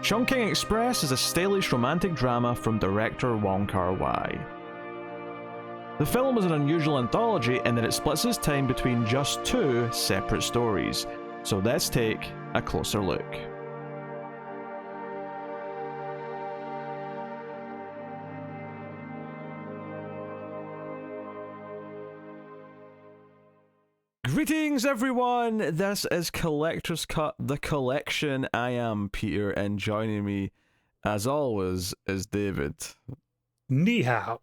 Chungking Express is a stylish romantic drama from director Wong Kar-wai. The film is an unusual anthology in that it splits its time between just two separate stories, so let's take a closer look. Greetings everyone, this is Collector's Cut, the collection. I am Peter, and joining me, as always, is David. Ni hao.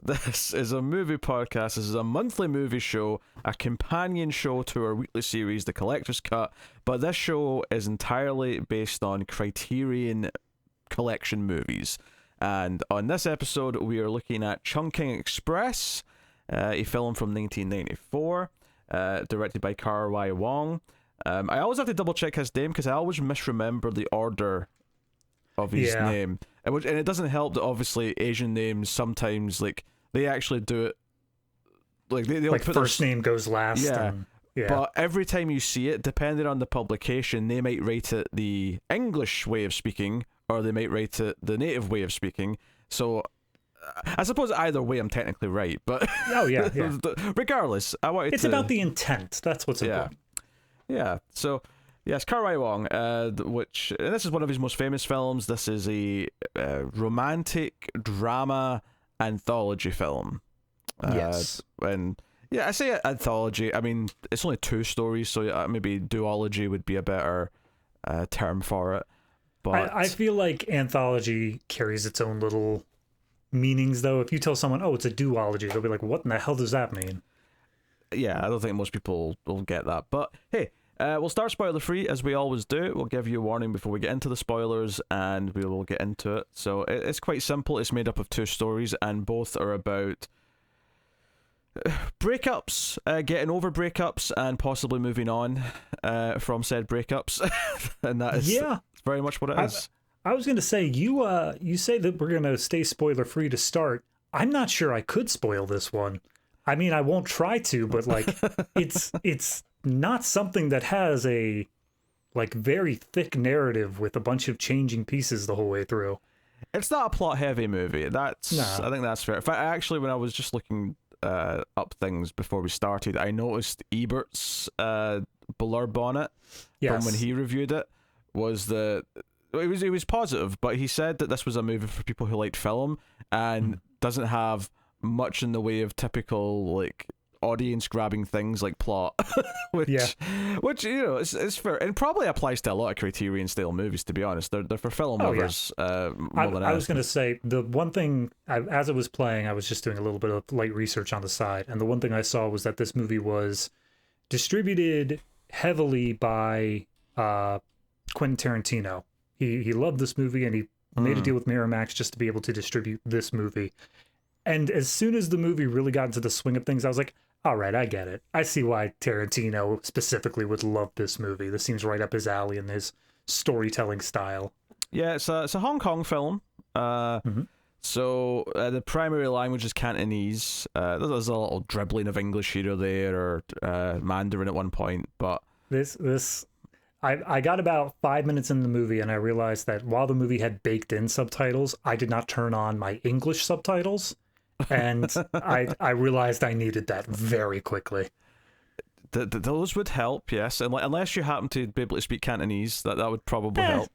This is a movie podcast. This is a monthly movie show, a companion show to our weekly series, The Collector's Cut, but this show is entirely based on Criterion Collection movies. And on this episode, we are looking at Chungking Express, a film from 1994. Directed by Kar-wai Wong. I always have to double check his name because I always misremember the order of his name, and it doesn't help that obviously Asian names sometimes they actually do it they'll like put first name goes last. Yeah. But every time you see it, depending on the publication, they might write it the English way of speaking, or they might write it the native way of speaking. So I suppose either way I'm technically right, but regardless, I wanted it's about the intent. That's what's important. Yeah. So yes, Kar-wai Wong, and this is one of his most famous films. This is a romantic drama anthology film. Yes. And yeah, I say anthology. I mean, it's only two stories, so maybe duology would be a better term for it. But I feel like anthology carries its own little meanings, though. If you tell someone, oh, it's a duology, they'll be like, what in the hell does that mean? Yeah, I don't think most people will get that. But hey, we'll start spoiler free as we always do. We'll give you a warning before we get into the spoilers, and we will get into it. So it's quite simple. It's made up of two stories, and both are about breakups, getting over breakups, and possibly moving on from said breakups. And that is very much what it is. I was going to say, you say that we're going to stay spoiler free to start. I'm not sure I could spoil this one. I mean, I won't try to, but it's not something that has a very thick narrative with a bunch of changing pieces the whole way through. It's not a plot heavy movie. I think that's fair. In fact, actually, when I was just looking up things before we started, I noticed Ebert's blurb on it from when he reviewed it was that it was positive, but he said that this was a movie for people who liked film and doesn't have much in the way of typical audience grabbing things like plot, which is fair and probably applies to a lot of Criterion style movies. To be honest, they're for film lovers. More than I was going to say the one thing as it was playing, I was just doing a little bit of light research on the side, and the one thing I saw was that this movie was distributed heavily by Quentin Tarantino. He loved this movie, and he made a deal with Miramax just to be able to distribute this movie. And as soon as the movie really got into the swing of things, I was like, all right, I get it. I see why Tarantino specifically would love this movie. This seems right up his alley in his storytelling style. Yeah, it's a Hong Kong film. So the primary language is Cantonese. There's a little dribbling of English here or there, or Mandarin at one point. But I got about 5 minutes in the movie, and I realized that while the movie had baked in subtitles, I did not turn on my English subtitles, and I realized I needed that very quickly. Those would help, yes, unless you happen to be able to speak Cantonese, that would probably help.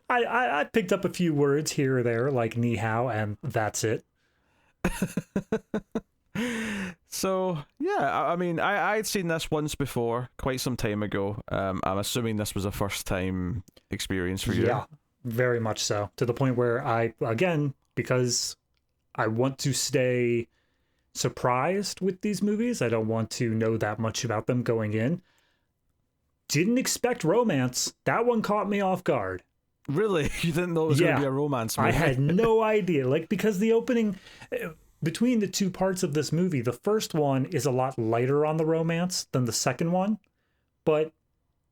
I picked up a few words here or there, like ni hao, and that's it. So yeah, I mean, I'd seen this once before, quite some time ago. I'm assuming this was a first time experience for you. Yeah, very much so. To the point where because I want to stay surprised with these movies, I don't want to know that much about them going in. Didn't expect romance. That one caught me off guard. Really? You didn't know it was going to be a romance movie? I had no idea. Because the opening, between the two parts of this movie, the first one is a lot lighter on the romance than the second one, but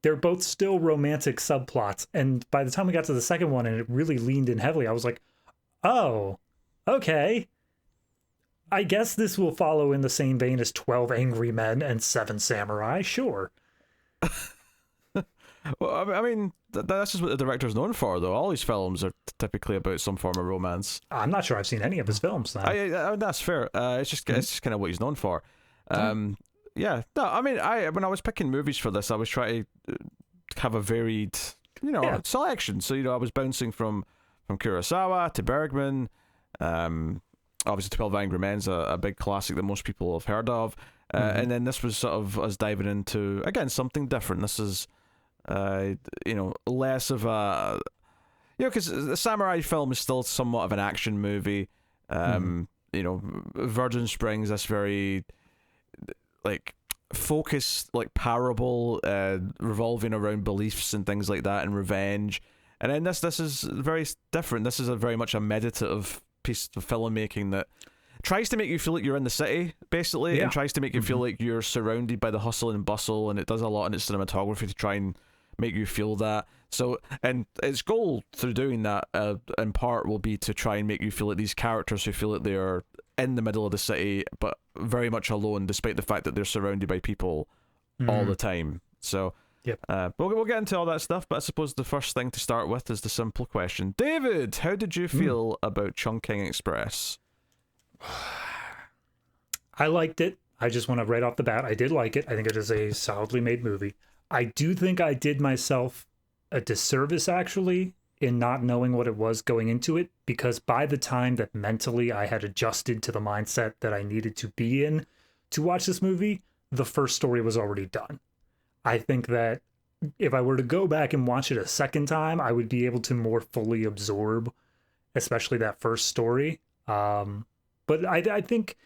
they're both still romantic subplots. And by the time we got to the second one and it really leaned in heavily, I was like, oh, okay. I guess this will follow in the same vein as 12 Angry Men and 7 Samurai, sure. Well, I mean, that's just what the director's known for, though. All his films are typically about some form of romance. I'm not sure I've seen any of his films. Then. That's fair. It's just kind of what he's known for. Yeah. No, I mean, when I was picking movies for this, I was trying to have a varied, selection. So I was bouncing from Kurosawa to Bergman. Obviously, 12 Angry Men's a big classic that most people have heard of. And then this was sort of us diving into, again, something different. This is, less of a, because the samurai film is still somewhat of an action movie. Virgin Springs, that's very, like, focused, like, parable, revolving around beliefs and things like that, and revenge. And then this is very different. This is very much a meditative piece of filmmaking that tries to make you feel like you're in the city, basically, and tries to make you feel like you're surrounded by the hustle and bustle, and it does a lot in its cinematography to try and make you feel that. So, and its goal through doing that, in part, will be to try and make you feel like these characters who feel like they are in the middle of the city, but very much alone, despite the fact that they're surrounded by people all the time. So, we'll get into all that stuff, but I suppose the first thing to start with is the simple question. David, how did you feel about Chungking Express? I liked it. I just want to right off the bat, I did like it. I think it is a solidly made movie. I do think I did myself a disservice, actually, in not knowing what it was going into it, because by the time that mentally I had adjusted to the mindset that I needed to be in to watch this movie, the first story was already done. I think that if I were to go back and watch it a second time, I would be able to more fully absorb, especially that first story. But I think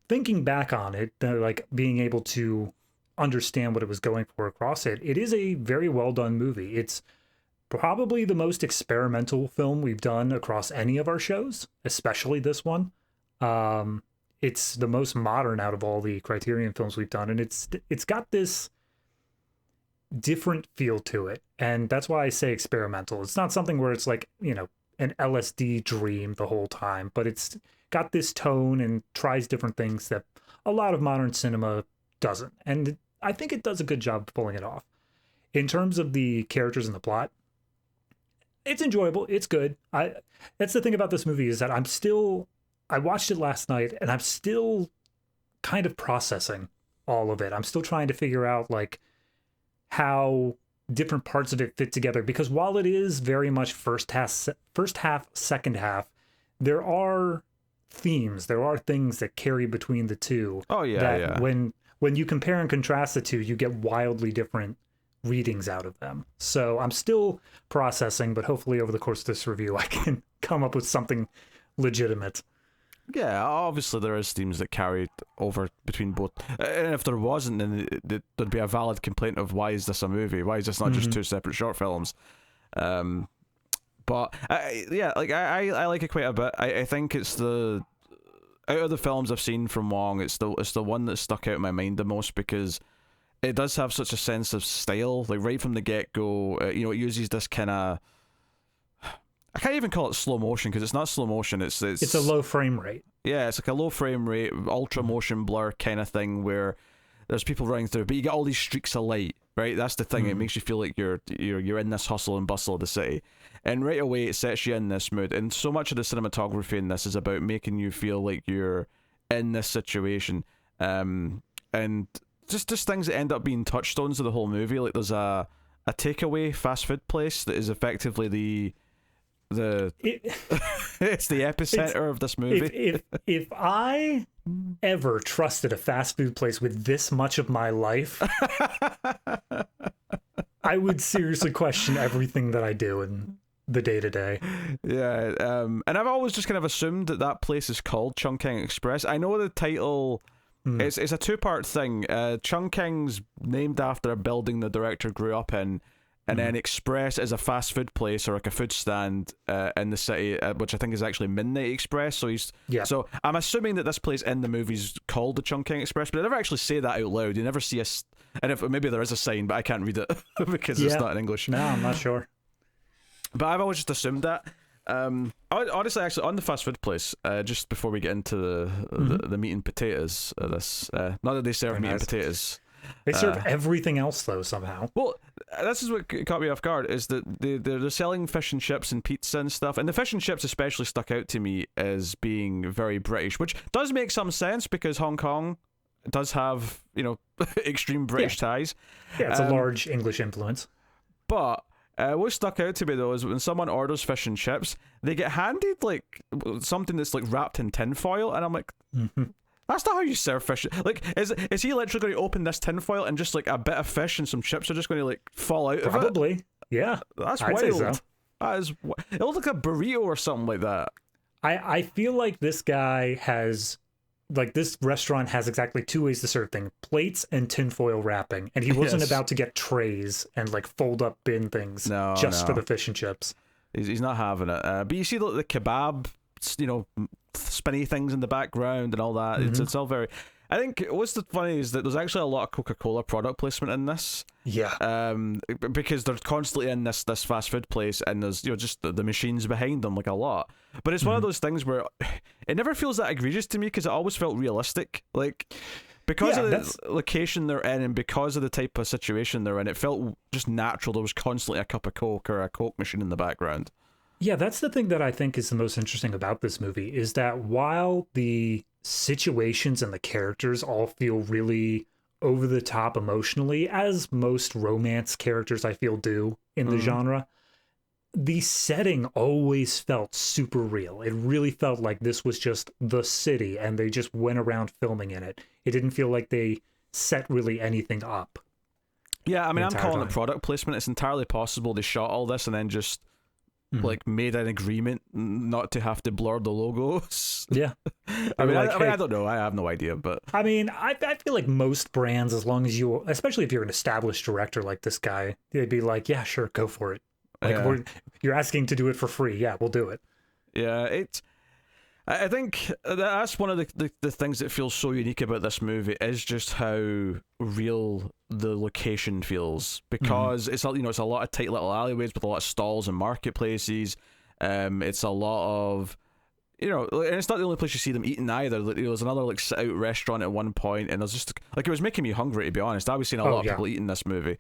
thinking back on it, like being able to understand what it was going for across it, it is a very well done movie. It's probably the most experimental film we've done across any of our shows, especially this one. It's the most modern out of all the Criterion films we've done, and it's got this different feel to it, and that's why I say experimental. It's not something where it's like, an LSD dream the whole time, but it's got this tone and tries different things that a lot of modern cinema doesn't, and I think it does a good job of pulling it off. In terms of the characters and the plot, it's enjoyable, it's good. That's the thing about this movie, is that I watched it last night and I'm still kind of processing all of it. I'm still trying to figure out like how different parts of it fit together, because while it is very much first half, second half, there are themes, there are things that carry between the two. Oh yeah, when you compare and contrast the two, you get wildly different readings out of them. So I'm still processing, but hopefully over the course of this review I can come up with something legitimate. Yeah, obviously there is themes that carried over between both, and if there wasn't, then there'd be a valid complaint of, why is this a movie? Why is this not just two separate short films? But I like it quite a bit. I think it's out of the films I've seen from Wong, it's the one that stuck out in my mind the most, because it does have such a sense of style, like right from the get-go. It uses this kind of, I can't even call it slow motion, because it's not slow motion. It's a low frame rate. Yeah, it's like a low frame rate, ultra motion blur kind of thing, where there's people running through, but you get all these streaks of light, right? That's the thing. It makes you feel like you're in this hustle and bustle of the city, and right away it sets you in this mood. And so much of the cinematography in this is about making you feel like you're in this situation, and just things that end up being touchstones of the whole movie. Like there's a takeaway fast food place that is effectively it's the epicenter of this movie. If I ever trusted a fast food place with this much of my life, I would seriously question everything that I do in the day-to-day. Yeah, and I've always just kind of assumed that place is called Chungking Express. I know the title, it's a two-part thing. Chungking's named after a building the director grew up in, and then Express is a fast food place, or like a food stand in the city, which I think is actually Midnight Express. So I'm assuming that this place in the movie's called the Chungking Express, but they never actually say that out loud. You never see and if maybe there is a sign, but I can't read it because it's not in English. No, I'm not sure. But I've always just assumed that. Honestly, actually, on the fast food place, just before we get into the meat and potatoes of this, not that they serve meat and potatoes. They serve everything else, though, somehow. Well, this is what caught me off guard, is that they're selling fish and chips and pizza and stuff, and the fish and chips especially stuck out to me as being very British, which does make some sense because Hong Kong does have, extreme British ties. Yeah, it's a large English influence. But what stuck out to me though is when someone orders fish and chips, they get handed like something that's like wrapped in tinfoil, and I'm like, that's not how you serve fish. Like, is he literally going to open this tinfoil and just like a bit of fish and some chips are just going to like fall out of it? Probably, yeah. That's I'd wild. say so. That is. It looks like a burrito or something like that. I feel like this guy has, like, this restaurant has exactly two ways to serve things: plates and tinfoil wrapping. And he wasn't about to get trays and like fold up bin things for the fish and chips. He's not having it. But you see the kebab, spinny things in the background and all that. It's all very. I think what's the funny is that there's actually a lot of Coca-Cola product placement in this. Yeah. Because they're constantly in this fast food place, and there's just the machines behind them, like a lot. But it's one of those things where it never feels that egregious to me because it always felt realistic. Like, because of the location they're in and because of the type of situation they're in, it felt just natural. There was constantly a cup of Coke or a Coke machine in the background. Yeah, that's the thing that I think is the most interesting about this movie, is that while the situations and the characters all feel really over the top emotionally, as most romance characters I feel do in the genre, the setting always felt super real. It really felt like this was just the city and they just went around filming in it. It didn't feel like they set really anything up. Yeah, I mean, I'm calling it product placement. It's entirely possible they shot all this and then just like made an agreement not to have to blur the logos. Yeah. I mean, I don't know. I have no idea, but I mean, I feel like most brands, as long as you, especially if you're an established director like this guy, they'd be like, yeah, sure, go for it. Like, you're asking to do it for free. Yeah, we'll do it. Yeah, I think that's one of the things that feels so unique about this movie is just how real the location feels, because it's it's a lot of tight little alleyways with a lot of stalls and marketplaces. It's a lot of and it's not the only place you see them eating either. There's another like sit out restaurant at one point, and there's just like, it was making me hungry, to be honest. I was seeing a lot of people eating this movie.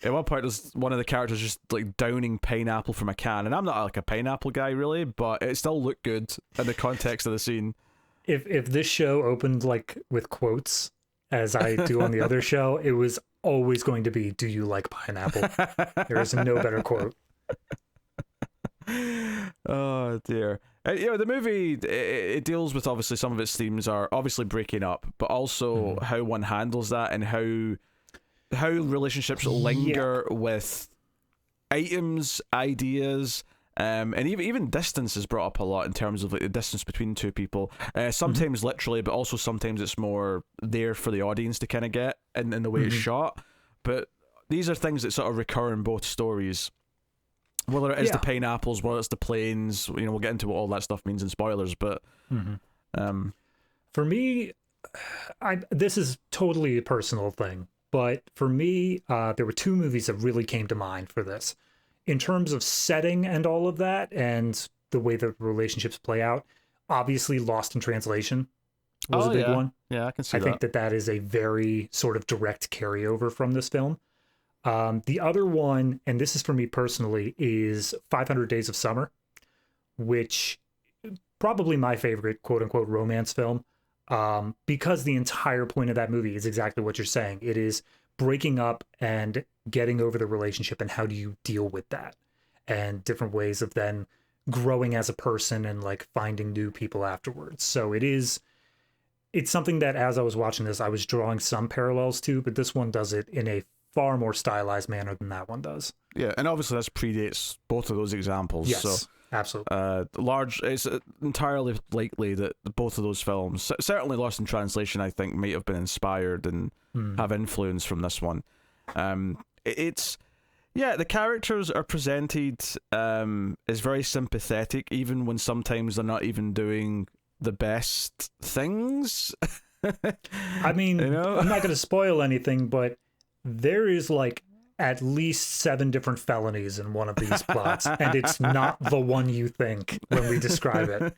At one point, there's one of the characters just like downing pineapple from a can, and I'm not like a pineapple guy really, but it still looked good in the context of the scene. If this show opened like with quotes, as I do on the other show, it was always going to be, "Do you like pineapple?" There is no better quote. Oh dear. The movie, it deals with, obviously some of its themes are obviously breaking up, but also how one handles that and how relationships linger with items, ideas, and even distance is brought up a lot in terms of like the distance between two people. Sometimes literally, but also sometimes it's more there for the audience to kind of get in the way it's shot. But these are things that sort of recur in both stories. Whether it is the pineapples, whether it's the planes, we'll get into what all that stuff means in spoilers. But for me, this is totally a personal thing. But for me, there were two movies that really came to mind for this. In terms of setting and all of that, and the way the relationships play out, obviously Lost in Translation was a big one. Yeah, I can see that. I think that is a very sort of direct carryover from this film. The other one, and this is for me personally, is 500 Days of Summer, which probably my favorite quote-unquote romance film. Because the entire point of that movie is exactly what you're saying. It is breaking up and getting over the relationship, and how do you deal with that, and different ways of then growing as a person and like finding new people afterwards. So it's something that as I was watching this, I was drawing some parallels to, but this one does it in a far more stylized manner than that one does. Yeah, and obviously this predates both of those examples. Yes. So absolutely. It's entirely likely that both of those films, certainly Lost in Translation, I think might have been inspired and have influence from this one. The characters are presented as very sympathetic, even when sometimes they're not even doing the best things. I mean, I'm not going to spoil anything, but there is like at least 7 different felonies in one of these plots, and it's not the one you think when we describe it.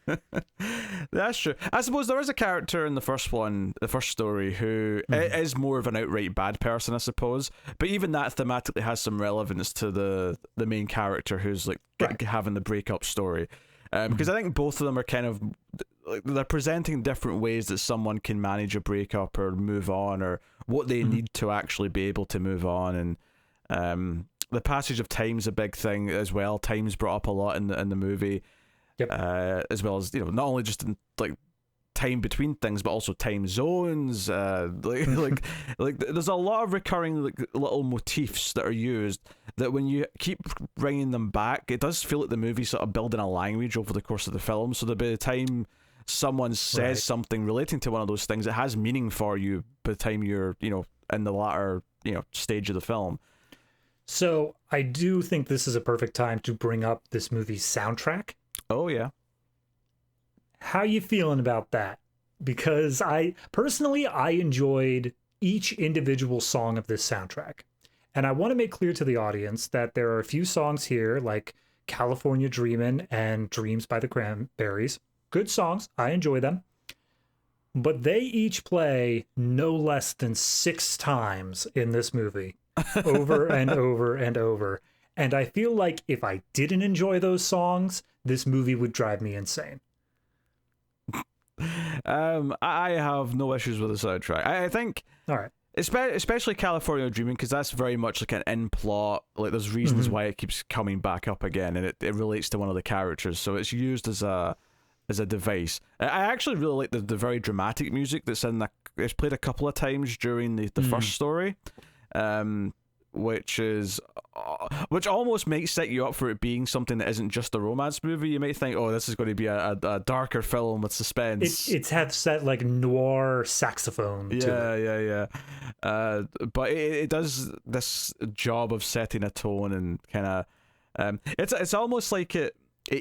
That's true. I suppose there is a character in the first one, the first story, who is more of an outright bad person, I suppose. But even that thematically has some relevance to the main character who's like having the breakup story. Because I think both of them are kind of like they're presenting different ways that someone can manage a breakup or move on, or what they need to actually be able to move on. And the passage of time's a big thing as well. Time's brought up a lot in the movie, as well as not only just in, like time between things, but also time zones. Like there's a lot of recurring like little motifs that are used that when you keep bringing them back, it does feel like the movie's sort of building a language over the course of the film. So that by the time someone says something relating to one of those things, it has meaning for you by the time you're in the latter stage of the film. So I do think this is a perfect time to bring up this movie's soundtrack. Oh yeah. How you feeling about that? Because I personally enjoyed each individual song of this soundtrack. And I want to make clear to the audience that there are a few songs here like California Dreamin' and Dreams by the Cranberries. Good songs. I enjoy them. But they each play no less than 6 times in this movie. Over and over and over. And I feel like if I didn't enjoy those songs, this movie would drive me insane. I have no issues with the soundtrack. I think, all right, especially California Dreaming, because that's very much like an in plot. Like there's reasons why it keeps coming back up again, and it relates to one of the characters, so it's used as a device. I actually really like the very dramatic music that's in it's played a couple of times during the first story, which almost might set you up for it being something that isn't just a romance movie. You might think, oh, this is going to be a darker film with suspense. It's had set like noir saxophone to it. But it does this job of setting a tone and kind of it's almost like it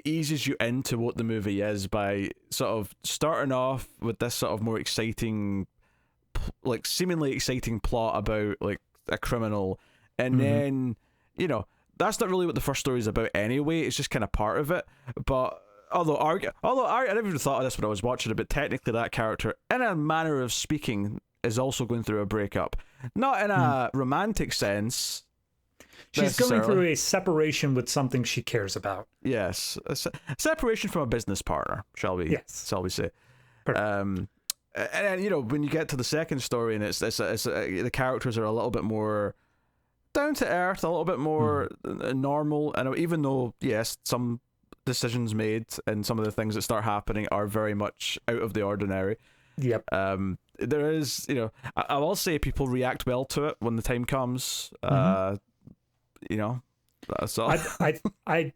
eases you into what the movie is by sort of starting off with this sort of more exciting, like seemingly exciting plot about like a criminal. And then, that's not really what the first story is about anyway. It's just kind of part of it. But although I never even thought of this when I was watching it, but technically that character, in a manner of speaking, is also going through a breakup. Not in a romantic sense. She's going through a separation with something she cares about. Yes. A separation from a business partner, shall we say. Perfect. And when you get to the second story, and it's the characters are a little bit more down to earth, a little bit more normal, and even though yes, some decisions made and some of the things that start happening are very much out of the ordinary. Yep. There is, I will say people react well to it when the time comes. That's all. I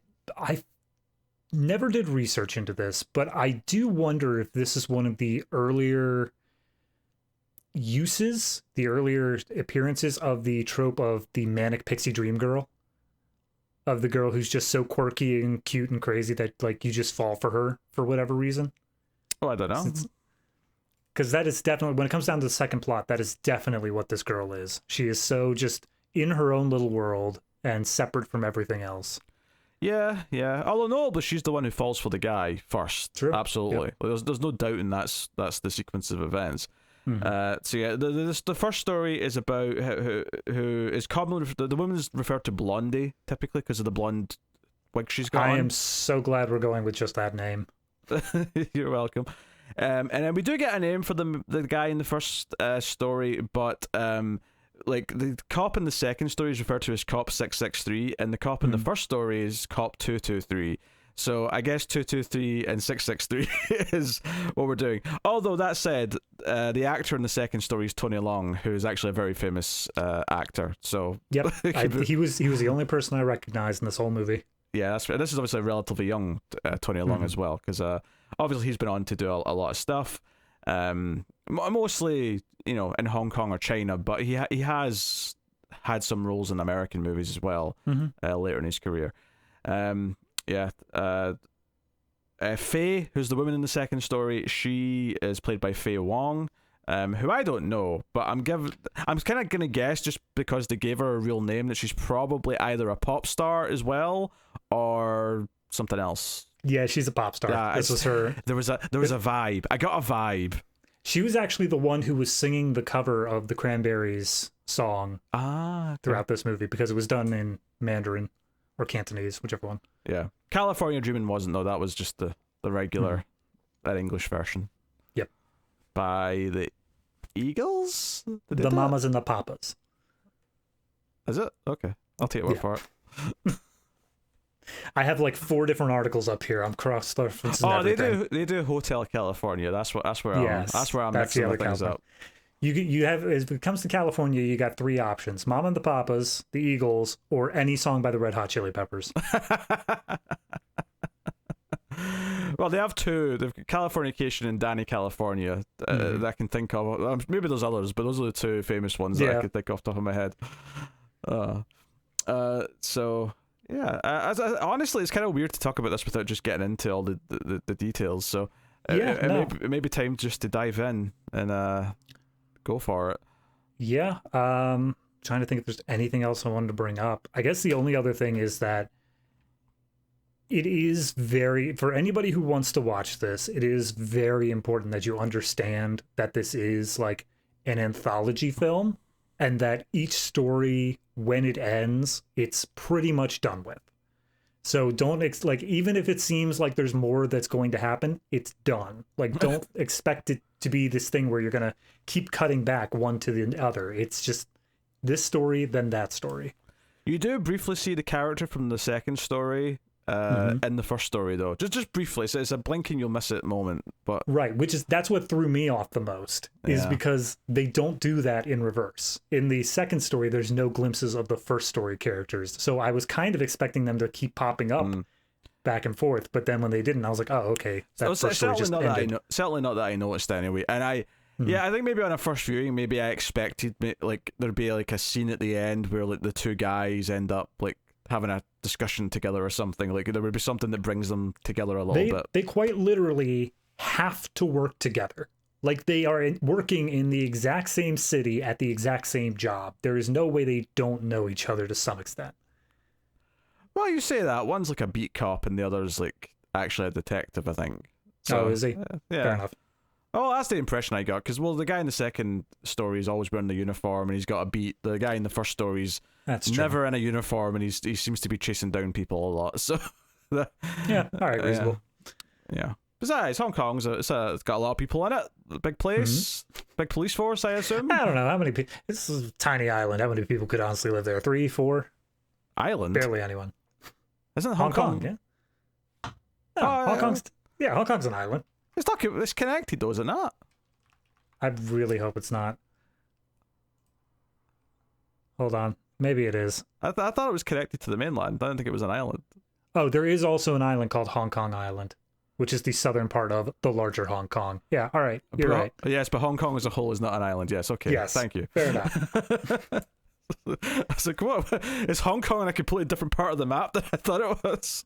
never did research into this, but I do wonder if this is one of the earlier uses, the earlier appearances of the trope of the manic pixie dream girl, of the girl who's just so quirky and cute and crazy that like you just fall for her for whatever reason. Oh, I don't know. Because that is definitely, when it comes down to the second plot, that is definitely what this girl is. She is so just in her own little world and separate from everything else. Yeah. Although notably, she's the one who falls for the guy first. True. Absolutely. Yep. There's no doubt in that's the sequence of events. So yeah, the first story is about who is commonly the woman is referred to Blondie typically because of the blonde wig she's got. I am so glad we're going with just that name. You're welcome. And then we do get a name for the guy in the first story, but like the cop in the second story is referred to as Cop 663, and the cop in the first story is Cop 223. So I guess 223 and 663 is what we're doing. Although that said, the actor in the second story is Tony Leung, who is actually a very famous actor. So yep, he was the only person I recognized in this whole movie. Yeah, this is obviously a relatively young Tony Leung as well, because obviously he's been on to do a lot of stuff, mostly in Hong Kong or China, but he has had some roles in American movies as well later in his career. Faye, who's the woman in the second story, she is played by Faye Wong. who I don't know, but I'm kind of gonna guess, just because they gave her a real name, that she's probably either a pop star as well or something else. Yeah, she's a pop star. Yeah, this was her. There was a vibe. I got a vibe. She was actually the one who was singing the cover of the Cranberries song throughout this movie, because it was done in Mandarin or Cantonese, whichever one. Yeah, California Dreamin' wasn't, though. That was just the regular English version. Yep. By the Eagles? The Mamas and the Papas. Is it? Okay. I'll take your word for it. I have like 4 different articles up here. I'm cross-referencing everything. They do Hotel California. That's where I'm mixing the things up. You have, as it comes to California, you got 3 options: Mama and the Papas, the Eagles, or any song by the Red Hot Chili Peppers. Well, they have 2. They've got Californication and Danny California that I can think of. Maybe there's others, but those are the 2 famous ones that I could think off the top of my head. So yeah, honestly, it's kind of weird to talk about this without just getting into all the details. So it may be time just to dive in and go for it. Yeah. Trying to think if there's anything else I wanted to bring up. I guess the only other thing is that it is for anybody who wants to watch this, it is very important that you understand that this is like an anthology film, and that each story, when it ends, it's pretty much done with. So don't even if it seems like there's more that's going to happen, it's done. Like, don't expect it to be this thing where you're gonna keep cutting back one to the other. It's just this story, then that story. You do briefly see the character from the second story in the first story, though. Just briefly. So it's a blink and you'll miss it moment. But right, that's what threw me off the most, is because they don't do that in reverse. In the second story, there's no glimpses of the first story characters. So I was kind of expecting them to keep popping up back and forth, but then when they didn't, I was like, oh, okay. That first story just ended. Certainly not that I noticed anyway. And I think maybe on a first viewing, maybe I expected like there'd be like a scene at the end where like the 2 guys end up like having a discussion together or something. Like there would be something that brings them together a little bit. They quite literally have to work together. Like they are working in the exact same city at the exact same job. There is no way they don't know each other to some extent. Well, you say that. One's like a beat cop and the other's like actually a detective, I think. So, is he? Yeah. Fair enough. Oh, that's the impression I got. Because, well, the guy in the second story is always wearing the uniform and he's got a beat. The guy in the first story's never in a uniform and he seems to be chasing down people a lot. So, yeah, all right, reasonable. Yeah. Besides, Hong Kong's it's got a lot of people in it. Big place, big police force, I assume. I don't know how many people. This is a tiny island. How many people could honestly live there? 3, 4? Island? Barely anyone. Isn't it Hong Kong? Yeah. No, Hong Kong's an island. It's connected though, is it not? I really hope it's not. Hold on. Maybe it is. I thought it was connected to the mainland. I didn't think it was an island. Oh, there is also an island called Hong Kong Island, which is the southern part of the larger Hong Kong. Yeah, all right. You're right. Yes, but Hong Kong as a whole is not an island. Yes, okay. Yes, thank you. Fair enough. I was like, what? Is Hong Kong in a completely different part of the map than I thought it was?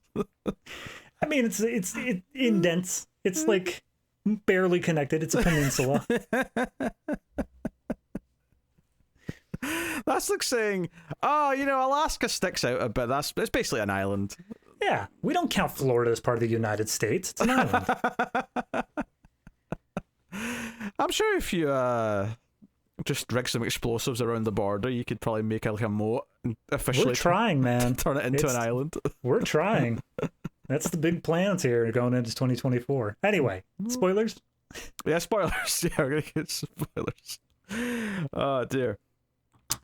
I mean, it's indents. It's like barely connected. It's a peninsula. That's like saying, oh, Alaska sticks out a bit. It's basically an island. Yeah, we don't count Florida as part of the United States. It's an island. I'm sure if you just rig some explosives around the border, you could probably make like a moat and officially. We're trying, man. Turn it into an island. We're trying. That's the big plans here going into 2024. Anyway, spoilers? Yeah, spoilers. Yeah, we're going to get spoilers. Oh, dear.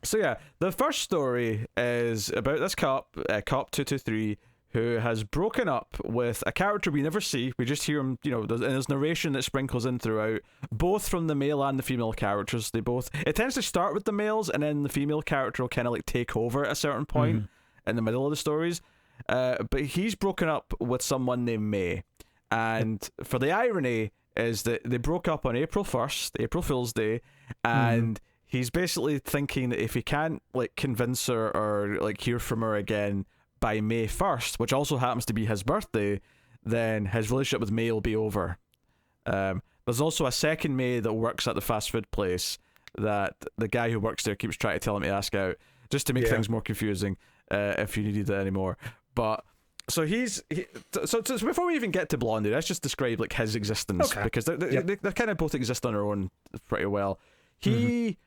So, yeah, the first story is about this cop, Cop 223, who has broken up with a character we never see. We just hear him, and there's narration that sprinkles in throughout, both from the male and the female characters. It tends to start with the males, and then the female character will kind of like take over at a certain point in the middle of the stories. But he's broken up with someone named May. And for the irony is that they broke up on April 1st, April Fool's Day, and he's basically thinking that if he can't like convince her or like hear from her again by May 1st, which also happens to be his birthday, then his relationship with May will be over. There's also a second May that works at the fast food place that the guy who works there keeps trying to tell him to ask out, just to make things more confusing, if you needed it anymore. But so so before we even get to Blondie, let's just describe like his existence, because they kind of both exist on their own pretty well. He's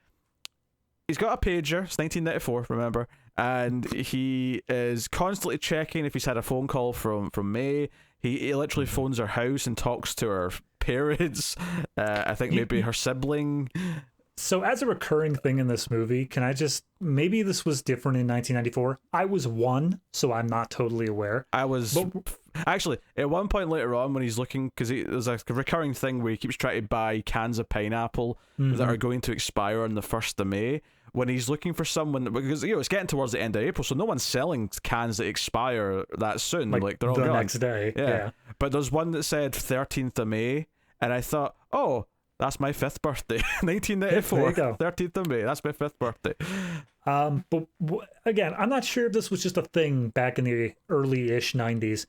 got a pager. It's 1994, remember, and he is constantly checking if he's had a phone call from May. He literally phones her house and talks to her parents. I think maybe her sibling. So as a recurring thing in this movie, can I just, maybe this was different in 1994. I was 1, so I'm not totally aware. I was, actually, at one point later on when he's looking, because there's a recurring thing where he keeps trying to buy cans of pineapple that are going to expire on the 1st of May. When he's looking for someone, because it's getting towards the end of April, so no one's selling cans that expire that soon. Like they're all the gone. Next day. Yeah. But there's one that said 13th of May, and I thought, oh, that's my 5th birthday. 1994, 13th of May. That's my 5th birthday. But again, I'm not sure if this was just a thing back in the early-ish 90s.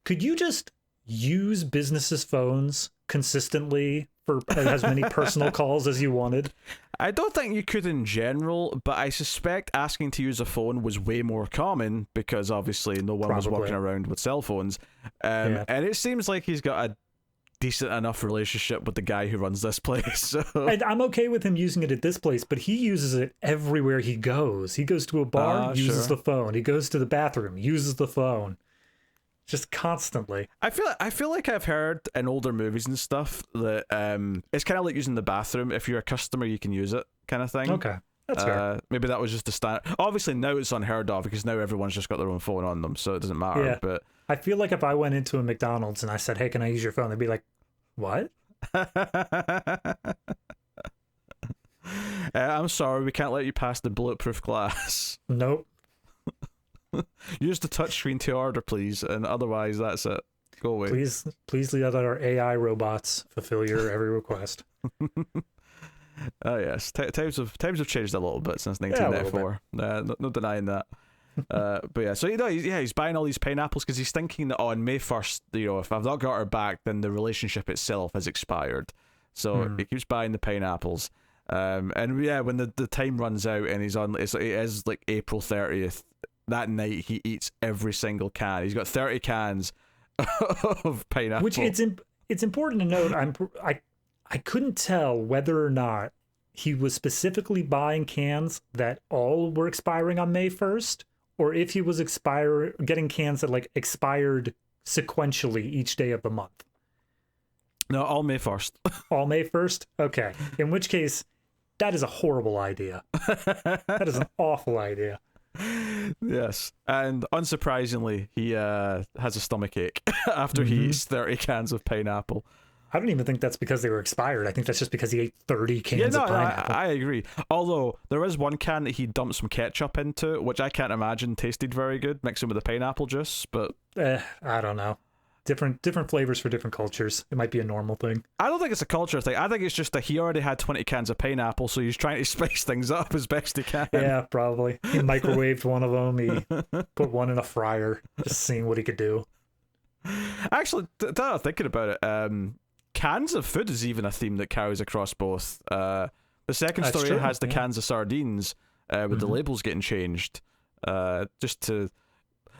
Could you just use businesses' phones consistently for as many personal calls as you wanted? I don't think you could in general, but I suspect asking to use a phone was way more common because obviously no one was walking around with cell phones. And it seems like he's got a decent enough relationship with the guy who runs this place. So. And I'm okay with him using it at this place, but he uses it everywhere he goes. He goes to a bar, uses the phone. He goes to the bathroom, uses the phone. Just constantly. I feel like I've heard in older movies and stuff that it's kind of like using the bathroom. If you're a customer, you can use it, kind of thing. Okay, that's fair. Maybe that was just a standard. Obviously now it's unheard of because now everyone's just got their own phone on them, so it doesn't matter. Yeah. But I feel like if I went into a McDonald's and I said, "Hey, can I use your phone?" They'd be like, "What?" I'm sorry, we can't let you pass the bulletproof glass. Nope. Use the touchscreen to order, please, and otherwise that's it. Go away. Please let our AI robots fulfill your every request. Oh yes, times have changed a little bit since 1994. No denying that. But yeah, so he's buying all these pineapples because he's thinking that on May 1st, if I've not got her back, then the relationship itself has expired. So he keeps buying the pineapples. And yeah, when the time runs out and he's on, it is like April 30th. That night he eats every single can. He's got 30 cans of pineapple. Which it's important to note. I couldn't tell whether or not he was specifically buying cans that all were expiring on May 1st, or if he was getting cans that like expired sequentially each day of the month. No, all May 1st. All May 1st? Okay. In which case, that is a horrible idea. That is an awful idea. Yes, and unsurprisingly, he has a stomachache after he eats 30 cans of pineapple. I don't even think that's because they were expired. I think that's just because he ate 30 cans of pineapple. I agree. Although, there is one can that he dumped some ketchup into, which I can't imagine tasted very good, mixing with the pineapple juice, but... I don't know. Different flavors for different cultures. It might be a normal thing. I don't think it's a culture thing. I think it's just that he already had 20 cans of pineapple, so he's trying to spice things up as best he can. Yeah, probably. He microwaved one of them. He put one in a fryer, just seeing what he could do. Actually, now thinking about it, cans of food is even a theme that carries across both. The second story has the cans of sardines with the labels getting changed. Just to...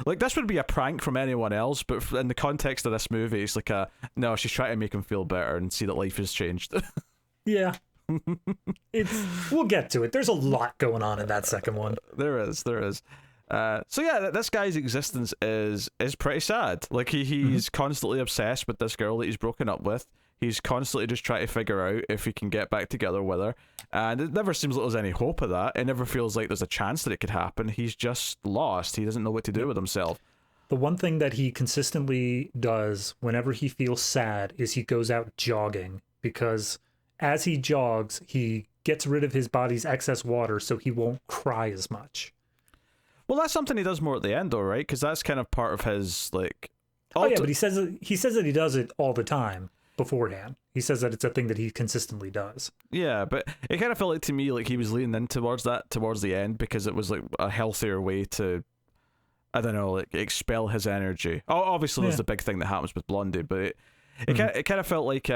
Like, this would be a prank from anyone else, but in the context of this movie, it's like no, she's trying to make him feel better and see that life has changed. Yeah. We'll get to it. There's a lot going on in that second one. There is. So yeah, this guy's existence is pretty sad. Like, he's constantly obsessed with this girl that he's broken up with. He's constantly just trying to figure out if he can get back together with her. And it never seems like there's any hope of that. It never feels like there's a chance that it could happen. He's just lost. He doesn't know what to do with himself. The one thing that he consistently does whenever he feels sad is he goes out jogging, because as he jogs, he gets rid of his body's excess water so he won't cry as much. Well, that's something he does more at the end, though, right? Because that's kind of part of his, like... Oh, yeah, but he says that he does it all the time. Beforehand, he says that it's a thing that he consistently does. Yeah, but it kind of felt like to me like he was leaning in towards the end, because it was like a healthier way to, I don't know, like expel his energy. Oh, obviously there's the big thing that happens with Blondie, but it kind of felt like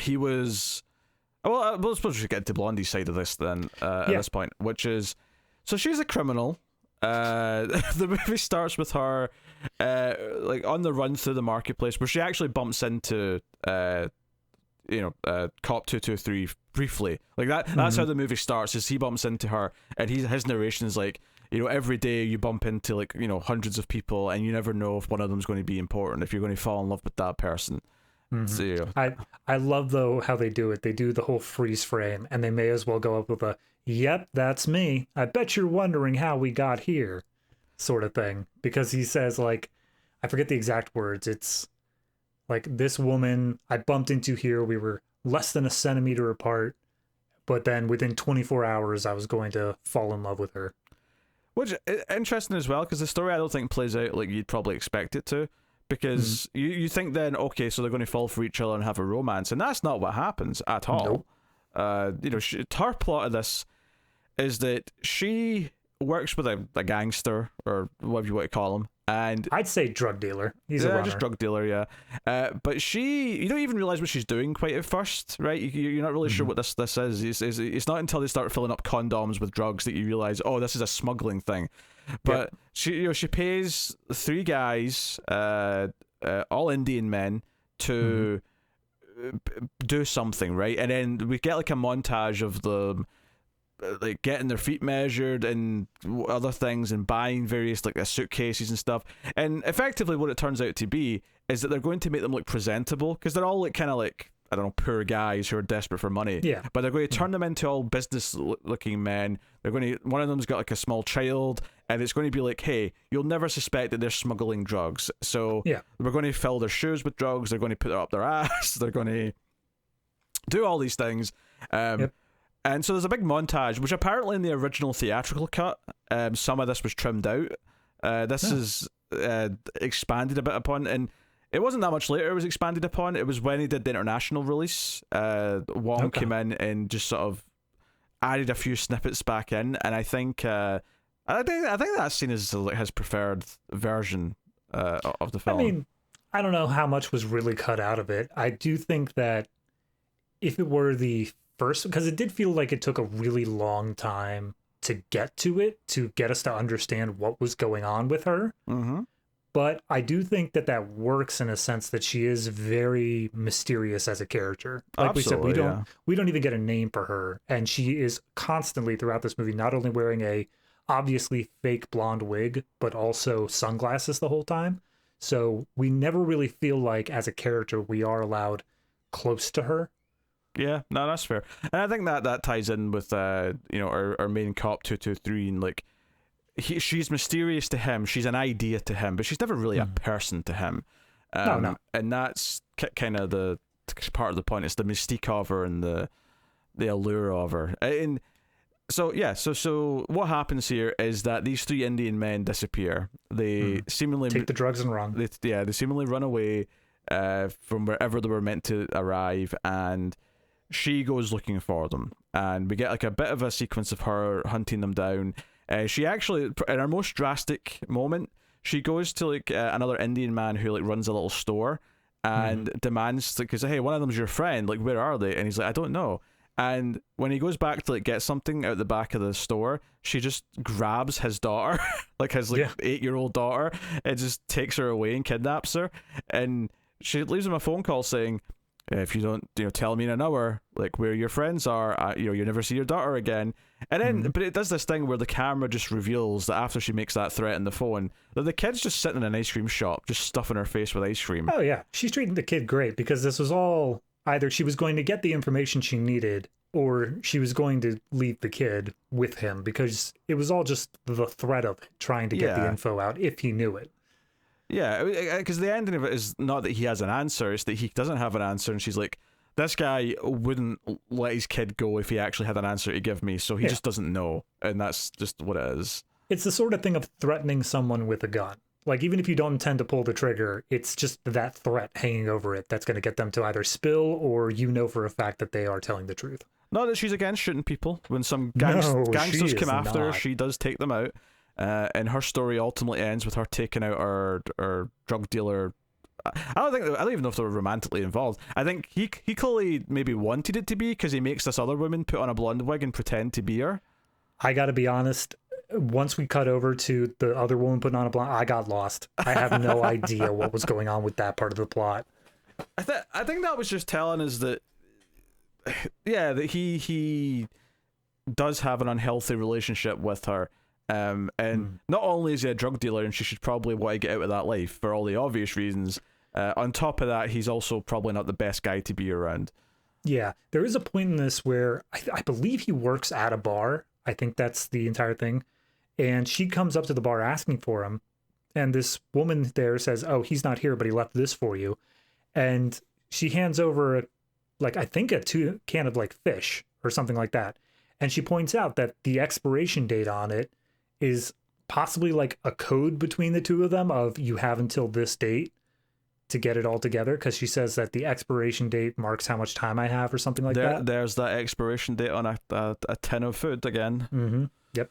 he was. Well, I suppose we should get to Blondie's side of this then at this point, which is, so she's a criminal. The movie starts with her like on the run through the marketplace, where she actually bumps into Cop 223 briefly. Like that's how the movie starts, is he bumps into her, and his narration is like, every day you bump into like, hundreds of people, and you never know if one of them's going to be important, if you're going to fall in love with that person. So, I love though how they do it. They do the whole freeze frame, and they may as well go up with a "Yep, that's me. I bet you're wondering how we got here," sort of thing, because he says, like, I forget the exact words. It's like, this woman I bumped into here. We were less than a centimeter apart, but then within 24 hours, I was going to fall in love with her. Which is interesting as well, because the story I don't think plays out like you'd probably expect it to. Because you think then, okay, so they're going to fall for each other and have a romance, and that's not what happens at all. Nope. Her plot of this is that she works with a gangster, or whatever you want to call him, and I'd say drug dealer. He's a runner. Just drug dealer, yeah. But you don't even realize what she's doing quite at first, right? You're not really sure what this is. It's not until they start filling up condoms with drugs that you realize, oh, this is a smuggling thing. But she pays 3 guys, all Indian men, to do something, right? And then we get like a montage of them like getting their feet measured and other things, and buying various like suitcases and stuff. And effectively what it turns out to be is that they're going to make them look presentable, because they're all like kind of like, I don't know, poor guys who are desperate for money. Yeah. But they're going to turn them into all business looking men. One of them's got like a small child, and it's going to be like, hey, you'll never suspect that they're smuggling drugs. So we're going to fill their shoes with drugs. They're going to put it up their ass. They're going to do all these things. And so there's a big montage, which apparently in the original theatrical cut, some of this was trimmed out. This is expanded a bit upon, and it wasn't that much later it was expanded upon. It was when he did the international release. Wong came in and just sort of added a few snippets back in, and I think that's seen as like his preferred version of the film. I mean, I don't know how much was really cut out of it. I do think that if it were the first, because it did feel like it took a really long time to get to it, to get us to understand what was going on with her. But I do think that works in a sense that she is very mysterious as a character. Like Absolutely, we said, we don't even get a name for her, and she is constantly throughout this movie not only wearing a obviously fake blonde wig, but also sunglasses the whole time. So we never really feel like, as a character, we are allowed close to her. Yeah, no, that's fair, and I think that ties in with our main cop 223, and like. She's mysterious to him. She's an idea to him, but she's never really a person to him. No. And that's kind of the part of the point. It's the mystique of her and the allure of her. And so what happens here is that these 3 Indian men disappear. They seemingly take the drugs and run. They seemingly run away from wherever they were meant to arrive, and she goes looking for them. And we get like a bit of a sequence of her hunting them down. She actually, in her most drastic moment, she goes to like another Indian man who like runs a little store and demands, because hey, one of them's your friend, like where are they? And he's like, I don't know. And when he goes back to like get something out the back of the store, she just grabs his daughter, like his 8-year-old daughter, and just takes her away and kidnaps her. And she leaves him a phone call saying, if you don't tell me in an hour like where your friends are, you'll never see your daughter again. And then but it does this thing where the camera just reveals that after she makes that threat on the phone, that the kid's just sitting in an ice cream shop just stuffing her face with ice cream. Oh yeah, she's treating the kid great, because this was all either she was going to get the information she needed, or she was going to leave the kid with him, because it was all just the threat of it, trying to get the info out if he knew it. Yeah, because the ending of it is not that he has an answer, it's that he doesn't have an answer, and she's like, this guy wouldn't let his kid go if he actually had an answer to give me, so he just doesn't know, and that's just what it is. It's the sort of thing of threatening someone with a gun. Like, even if you don't intend to pull the trigger, it's just that threat hanging over it that's going to get them to either spill, or for a fact that they are telling the truth. Not that she's against shooting people. When some gangsters come after her, she does take them out. And her story ultimately ends with her taking out our drug dealer I don't even know if they were romantically involved. I think he clearly maybe wanted it to be, because he makes this other woman put on a blonde wig and pretend to be her. I gotta be honest, once we cut over to the other woman putting on a blonde, I got lost. I have no idea what was going on with that part of the plot. I think that was just telling us that, yeah, that he does have an unhealthy relationship with her. And not only is he a drug dealer and she should probably want to get out of that life for all the obvious reasons, on top of that, he's also probably not the best guy to be around. Yeah, there is a point in this where I believe he works at a bar. I think that's the entire thing. And she comes up to the bar asking for him. And this woman there says, oh, he's not here, but he left this for you. And she hands over, I think a can of fish or something like that. And she points out that the expiration date on it is possibly a code between the two of them of you have until this date to get it all together, because she says that the expiration date marks how much time I have or something like that. There's that expiration date on a tin of food again. Mm-hmm. Yep.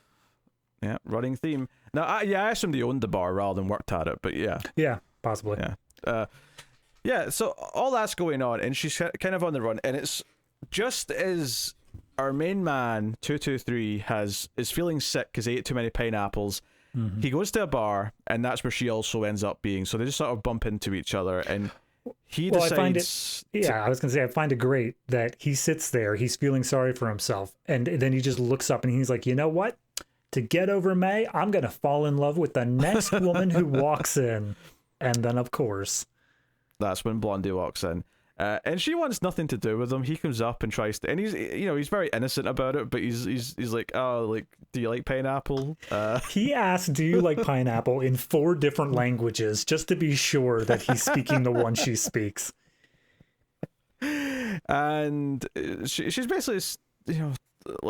Yeah, running theme. Now, I assumed he owned the bar rather than worked at it, but yeah. Yeah, possibly. Yeah. Yeah, so all that's going on, and she's kind of on the run, and it's just as our main man, 223, is feeling sick because he ate too many pineapples. Mm-hmm. He goes to a bar, and that's where she also ends up being. So they just sort of bump into each other, and he decides... I was going to say, I find it great that he sits there, he's feeling sorry for himself, and then he just looks up and he's like, you know what? To get over May, I'm going to fall in love with the next woman who walks in. And then, of course... That's when Blondie walks in. And she wants nothing to do with him. He comes up and tries to... And he's very innocent about it, but he's like, oh, do you like pineapple? He asked, do you like pineapple in 4 different languages, just to be sure that he's speaking the one she speaks. And she's basically,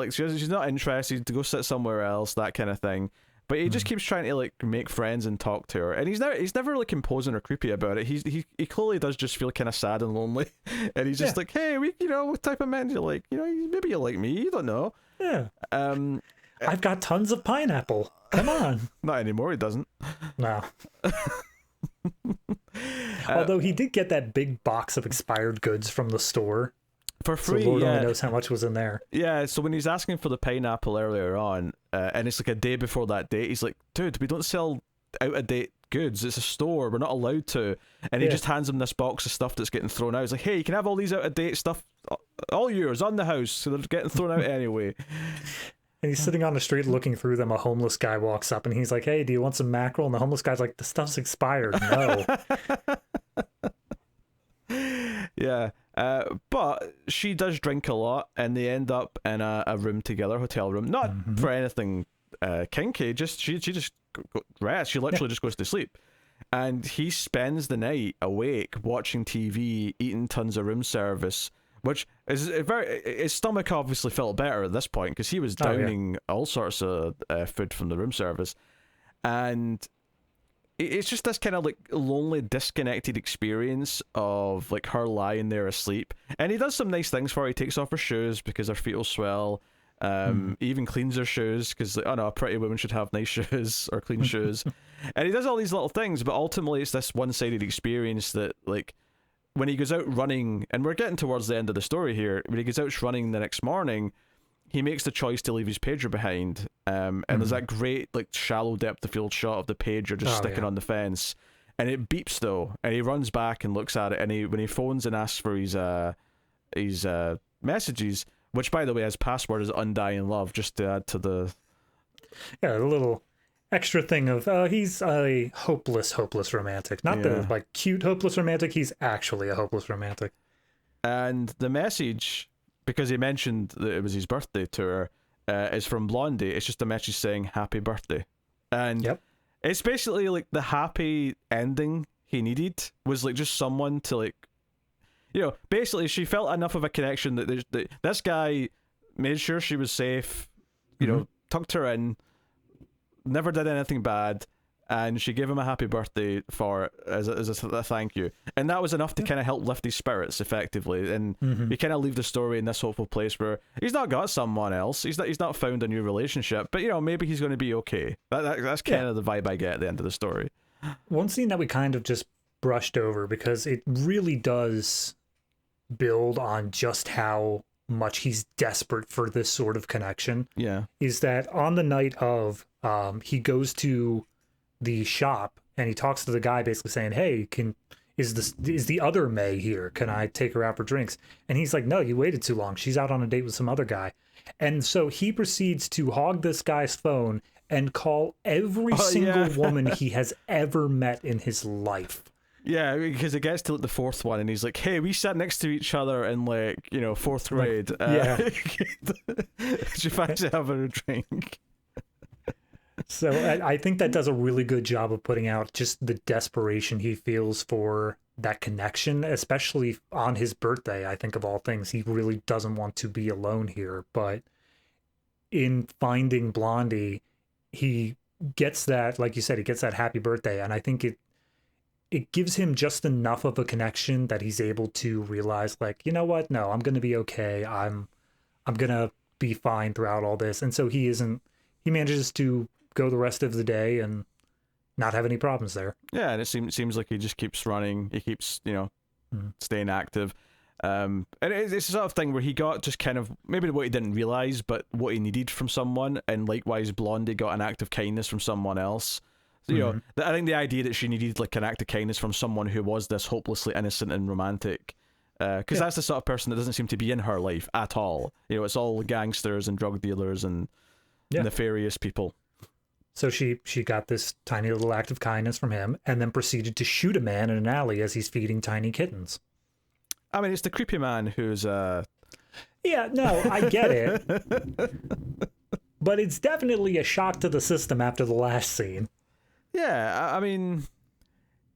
she's not interested, to go sit somewhere else, that kind of thing. But he just keeps trying to make friends and talk to her, and he's never really imposing or creepy about it. He clearly does just feel kind of sad and lonely, and he's just like, hey, what type of men do you like? Maybe you like me. You don't know. Yeah. I've got tons of pineapple. Come on. Not anymore. He doesn't. No. Although he did get that big box of expired goods from the store. For free, so Lord only knows how much was in there. Yeah, so when he's asking for the pineapple earlier on, and it's a day before that date, he's like, dude, we don't sell out-of-date goods. It's a store. We're not allowed to. And he just hands him this box of stuff that's getting thrown out. He's like, hey, you can have all these out-of-date stuff, all yours, on the house. So they're getting thrown out anyway. And he's sitting on the street looking through them. A homeless guy walks up, and he's like, hey, do you want some mackerel? And the homeless guy's like, the stuff's expired. No. Yeah. But she does drink a lot, and they end up in a room together, hotel room. Not for anything kinky, just she just rests. She literally just goes to sleep. And he spends the night awake, watching TV, eating tons of room service, which is his stomach obviously felt better at this point, because he was downing all sorts of food from the room service. And it's just this kind of lonely, disconnected experience of her lying there asleep. And he does some nice things for her. He takes off her shoes because her feet will swell. He even cleans her shoes because, a pretty woman should have nice shoes or clean shoes. And he does all these little things, but ultimately it's this one-sided experience that, when he goes out running, and we're getting towards the end of the story here, when he goes out running the next morning, he makes the choice to leave his pager behind, and there's that great shallow depth of field shot of the pager just sticking on the fence, and it beeps though, and he runs back and looks at it, and when he phones and asks for his messages, which by the way his password is Undying Love, just to add to the a little extra thing of he's a hopeless romantic, not the cute hopeless romantic, he's actually a hopeless romantic. And the message, because he mentioned that it was his birthday to her, is from Blondie. It's just a message saying happy birthday. And it's basically the happy ending he needed was just someone to basically she felt enough of a connection that this guy made sure she was safe, tucked her in, never did anything bad, and she gave him a happy birthday as a thank you, and that was enough to kind of help lift his spirits effectively. And we kind of leave the story in this hopeful place where he's not got someone else, he's not found a new relationship, but maybe he's going to be okay. That's kind of the vibe I get at the end of the story. One scene that we kind of just brushed over because it really does build on just how much he's desperate for this sort of connection. Yeah. Is that on the night of, he goes to the shop and he talks to the guy basically saying, hey, is the other May here? Can I take her out for drinks? And he's like, no, you waited too long. She's out on a date with some other guy. And so he proceeds to hog this guy's phone and call every single woman he has ever met in his life. Yeah, because it gets to like the fourth one, and he's like, "Hey, we sat next to each other in like fourth grade. Do you fancy having a drink?" So I think that does a really good job of putting out just the desperation he feels for that connection, especially on his birthday. I think of all things, he really doesn't want to be alone here. But in finding Blondie, he gets that, like you said, he gets that happy birthday. And I think it gives him just enough of a connection that he's able to realize, like, you know what? No, I'm going to be okay. I'm going to be fine throughout all this. And so he manages to go the rest of the day and not have any problems there. Yeah, and it seems like he just keeps running. He keeps, staying active. And it's the sort of thing where he got just kind of maybe what he didn't realize, but what he needed from someone, and likewise Blondie got an act of kindness from someone else. So, I think the idea that she needed like an act of kindness from someone who was this hopelessly innocent and romantic, because that's the sort of person that doesn't seem to be in her life at all. It's all gangsters and drug dealers and nefarious people. So she got this tiny little act of kindness from him, and then proceeded to shoot a man in an alley as he's feeding tiny kittens. I mean, it's the creepy man who's Yeah, no, I get it. But it's definitely a shock to the system after the last scene. Yeah, I mean,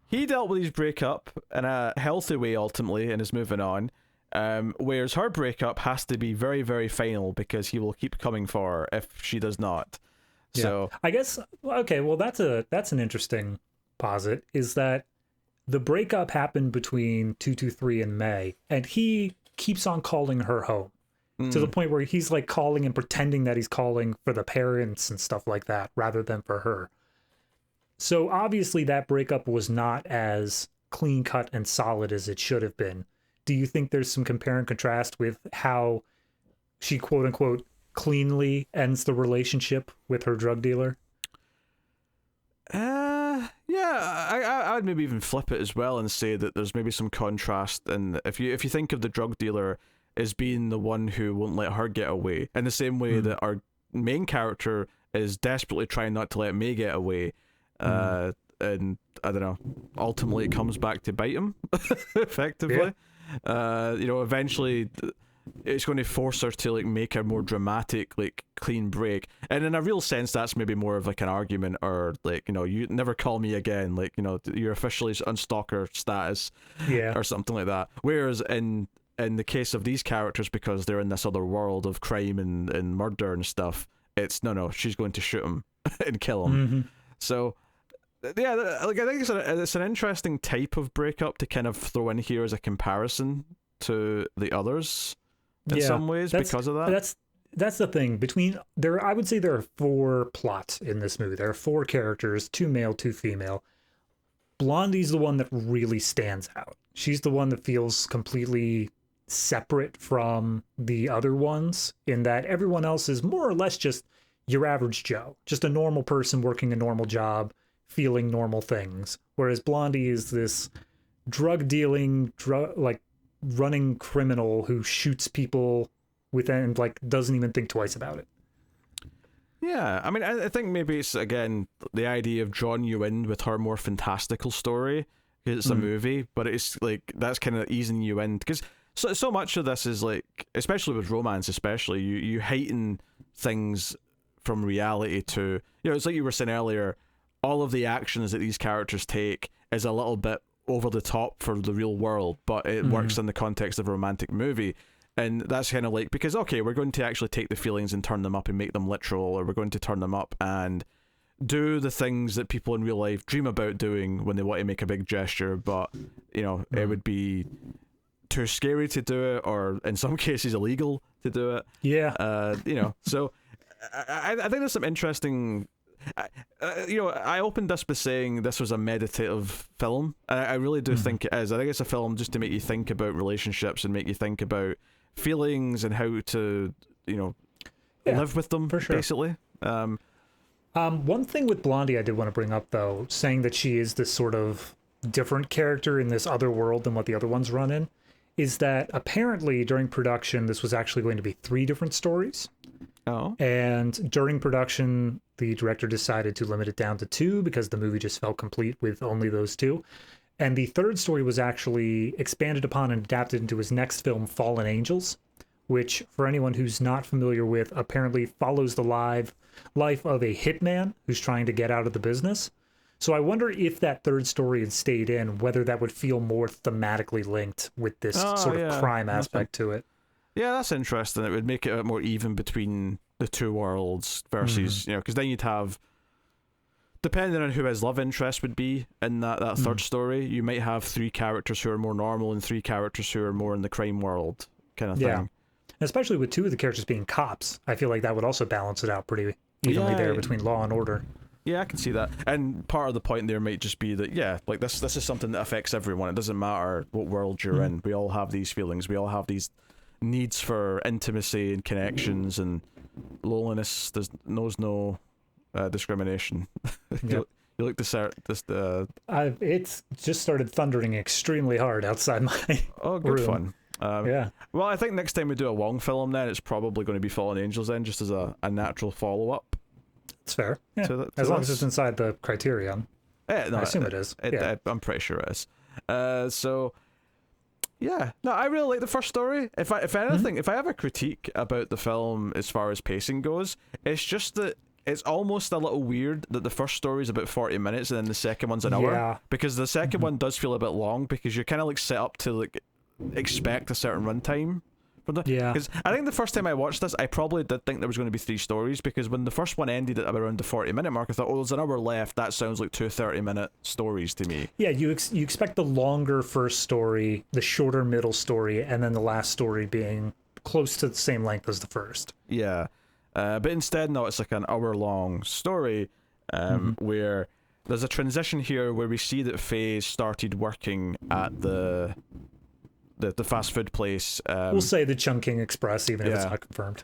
he dealt with his breakup in a healthy way ultimately and is moving on, whereas her breakup has to be very, very final because he will keep coming for her if she does not. Yeah. So I guess, okay, well, that's an interesting posit, is that the breakup happened between 223 and May, and he keeps on calling her home to the point where he's like calling and pretending that he's calling for the parents and stuff like that rather than for her. So obviously that breakup was not as clean cut and solid as it should have been. Do you think there's some compare and contrast with how she quote unquote cleanly ends the relationship with her drug dealer? Yeah, I would maybe even flip it as well and say that there's maybe some contrast. And if you think of the drug dealer as being the one who won't let her get away, in the same way that our main character is desperately trying not to let May get away, and I don't know, ultimately it comes back to bite him, effectively. Eventually it's going to force her to like make a more dramatic, like clean break, and in a real sense that's maybe more of like an argument, or like, you never call me again, like, you're officially on stalker status, or something like that. Whereas in the case of these characters, because they're in this other world of crime and murder and stuff, it's no, she's going to shoot him and kill him. So yeah, like I think it's an interesting type of breakup to kind of throw in here as a comparison to the others in some ways because of that. That's the thing. I would say there are 4 plots in this movie. There are 4 characters, 2 male, 2 female. Blondie's the one that really stands out. She's the one that feels completely separate from the other ones, in that everyone else is more or less just your average Joe, just a normal person working a normal job, feeling normal things. Whereas Blondie is this drug dealing, running criminal who shoots people and like doesn't even think twice about it. Yeah, I mean, I think maybe it's again the idea of drawing you in with her more fantastical story, because it's a movie, but it's like that's kind of easing you in, because so much of this is like, especially with romance, especially you heighten things from reality to, it's like you were saying earlier, all of the actions that these characters take is a little bit over the top for the real world, but it works in the context of a romantic movie. And that's kind of like, because okay, we're going to actually take the feelings and turn them up and make them literal, or we're going to turn them up and do the things that people in real life dream about doing when they want to make a big gesture, but it would be too scary to do it, or in some cases illegal to do it. Yeah. So I think there's some interesting, I opened this by saying this was a meditative film. I really do think it is. I think it's a film just to make you think about relationships and make you think about feelings and how to, live with them, for sure. basically. One thing with Blondie I did want to bring up, though, saying that she is this sort of different character in this other world than what the other ones run in, is that apparently during production, this was actually going to be 3 different stories. Oh. And during production, the director decided to limit it down to 2 because the movie just felt complete with only those 2. And the 3rd story was actually expanded upon and adapted into his next film, Fallen Angels, which, for anyone who's not familiar with, apparently follows the life of a hitman who's trying to get out of the business. So I wonder if that 3rd story had stayed in, whether that would feel more thematically linked with this sort of crime aspect to it. Yeah, that's interesting. It would make it a bit more even between the 2 worlds versus, because then you'd have, depending on who his love interest would be in that 3rd story, you might have 3 characters who are more normal and 3 characters who are more in the crime world kind of thing. Yeah. Especially with 2 of the characters being cops, I feel like that would also balance it out pretty evenly there between law and order. Yeah, I can see that. And part of the point there might just be that, this is something that affects everyone. It doesn't matter what world you're in. We all have these feelings. We all have these needs for intimacy and connections, and loneliness knows no discrimination. Yep. You look this. It's just started thundering extremely hard outside my good room. Fun. Yeah. Well, I think next time we do a Wong film, then it's probably going to be Fallen Angels, then, just as a natural follow-up. It's fair. Yeah. As long as it's inside the criterion. No, I assume it is. I'm pretty sure it is. Yeah. No, I really like the first story. If anything, if I have a critique about the film as far as pacing goes, it's just that it's almost a little weird that the first story is about 40 minutes and then the second one's an hour. Because the second one does feel a bit long because you're kind of like set up to like expect a certain runtime. Because I think the first time I watched this, I probably did think there was going to be 3 stories, because when the first one ended at around the 40-minute mark, I thought, there's an hour left. That sounds like 2 30-minute stories to me. Yeah, you expect the longer first story, the shorter middle story, and then the last story being close to the same length as the first. Yeah. But instead, no, it's like an hour-long story where there's a transition here where we see that Faye started working at the fast food place. We'll say the Chungking Express, even if it's not confirmed.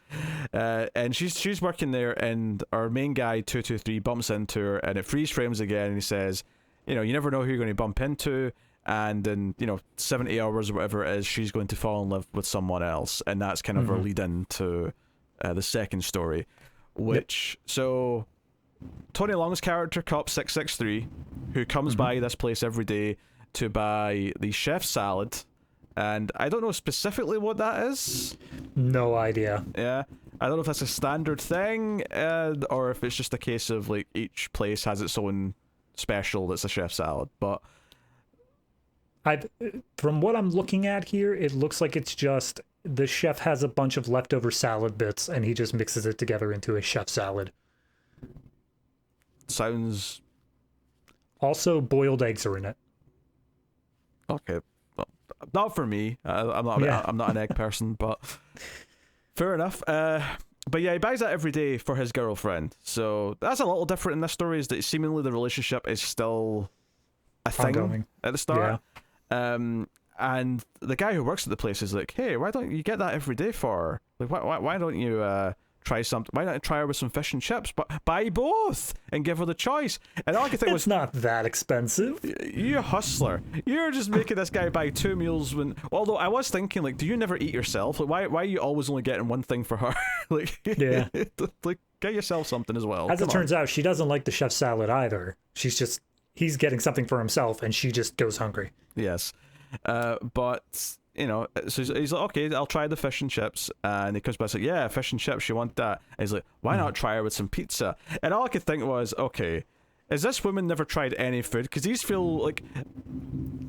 And she's working there, and our main guy 223 bumps into her, and it freeze frames again, and he says, you never know who you're going to bump into, and in 70 hours or whatever it is, she's going to fall in love with someone else, and that's kind of our lead in to the second story, which so Tony Leung's character, Cop 663, who comes by this place every day to buy the chef salad. And I don't know specifically what that is. No idea. Yeah. I don't know if that's a standard thing, or if it's just a case of like each place has its own special that's a chef salad. But from what I'm looking at here, it looks like it's just the chef has a bunch of leftover salad bits and he just mixes it together into a chef salad. Sounds. Also, boiled eggs are in it. Okay. Not for me. I'm not an egg person, but fair enough. But yeah, he buys that every day for his girlfriend. So that's a little different in this story, is that seemingly the relationship is still a thing ongoing at the start. Yeah. And the guy who works at the place is like, hey, why don't you get that every day for her? Like, why don't you try something? Why not try her with some fish and chips? But buy both and give her the choice. And all I could think was, it's not that expensive. You hustler. You're just making this guy buy 2 meals when. Although I was thinking, like, do you never eat yourself? Like, why are you always only getting one thing for her? Like, yeah, like get yourself something as well. As it turns out, she doesn't like the chef salad either. He's getting something for himself, and she just goes hungry. Yes, but. So he's like, okay, I'll try the fish and chips. And he comes back and like, yeah, fish and chips, you want that? And he's like, why not try her with some pizza? And all I could think was, okay, has this woman never tried any food? Because these feel like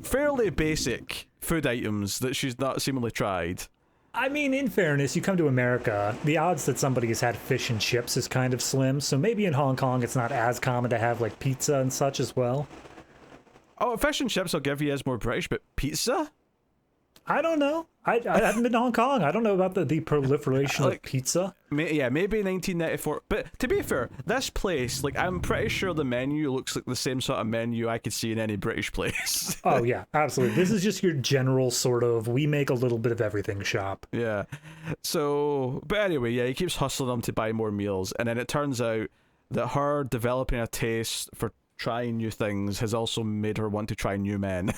fairly basic food items that she's not seemingly tried. I mean, in fairness, you come to America, the odds that somebody has had fish and chips is kind of slim. So maybe in Hong Kong, it's not as common to have like pizza and such as well. Oh, fish and chips I'll give you is more British, but pizza? I don't know. I haven't been to Hong Kong. I don't know about the proliferation of pizza. Yeah, maybe 1994. But to be fair, this place, like, I'm pretty sure the menu looks like the same sort of menu I could see in any British place. Oh, yeah, absolutely. This is just your general sort of, we make a little bit of everything shop. Yeah. So, but anyway, yeah, he keeps hustling them to buy more meals. And then it turns out that her developing a taste for trying new things has also made her want to try new men.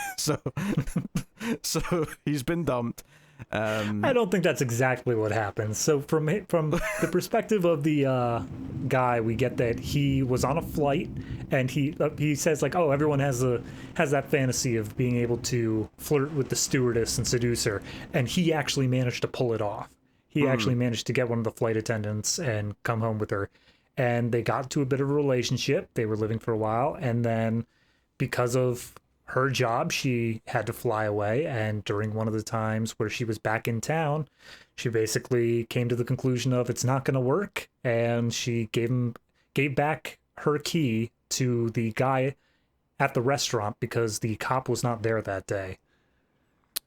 so he's been dumped. I don't think that's exactly what happens. So from the perspective of the guy, we get that he was on a flight, and he says like, oh, everyone has that fantasy of being able to flirt with the stewardess and seduce her, and he actually managed to pull it off. He actually managed to get one of the flight attendants and come home with her, and they got into a bit of a relationship. They were living for a while, and then because of her job, she had to fly away, and during one of the times where she was back in town, she basically came to the conclusion of it's not going to work, and she gave back her key to the guy at the restaurant because the cop was not there that day.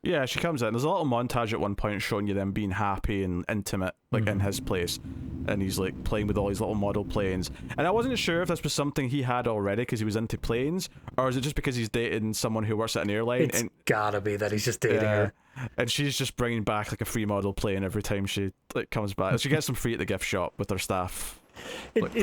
Yeah, she comes in. There's a little montage at one point showing you them being happy and intimate, like in his place, and he's like playing with all these little model planes. And I wasn't sure if this was something he had already because he was into planes, or is it just because he's dating someone who works at an airline? It's gotta be that he's just dating her. And she's just bringing back like a free model plane every time she like comes back. She gets them free at the gift shop with her staff. It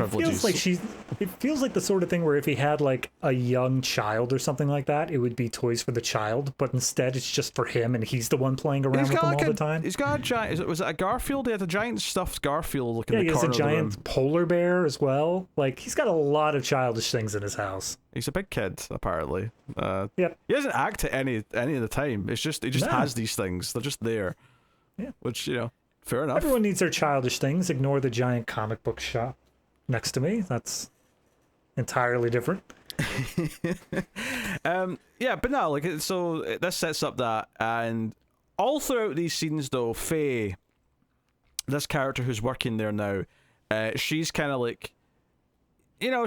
feels like the sort of thing where if he had like a young child or something like that, it would be toys for the child, but instead it's just for him, and he's the one playing around with them all the time. He's got a giant. Was it a Garfield? He had a giant stuffed Garfield looking. Yeah, in the he has a corner giant polar bear as well. Like, he's got a lot of childish things in his house. He's a big kid, apparently. Yep. He doesn't act at any of the time. It's just he just has these things. They're just there. Yeah. Which, fair enough. Everyone needs their childish things. Ignore the giant comic book shop next to me. That's entirely different. Yeah, but no, like, so this sets up that, and all throughout these scenes though, Faye, this character who's working there now, she's kind of like,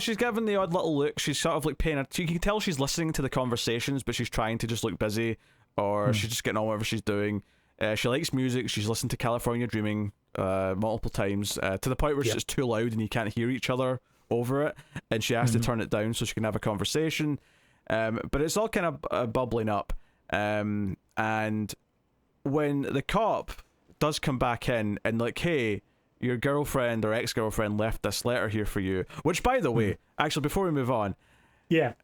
she's giving the odd little look. She's sort of like paying. You can tell she's listening to the conversations, but she's trying to just look busy, or she's just getting on whatever she's doing. She likes music. She's listened to California Dreaming multiple times, to the point where it's too loud and you can't hear each other over it, and she has to turn it down so she can have a conversation. But it's all kind of bubbling up, and when the cop does come back in and like, hey, your girlfriend or ex-girlfriend left this letter here for you, which, by the way, actually, before we move on, right,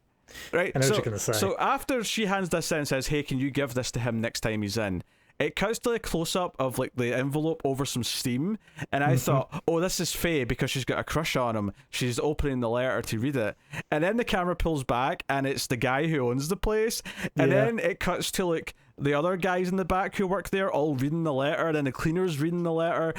I know what you're gonna say. So after she hands this in and says, hey, can you give this to him next time he's in, it cuts to a close-up of like the envelope over some steam, and I thought, oh, this is Faye because she's got a crush on him. She's opening the letter to read it, and then the camera pulls back and it's the guy who owns the place, and then it cuts to like the other guys in the back who work there all reading the letter, and then the cleaner's reading the letter.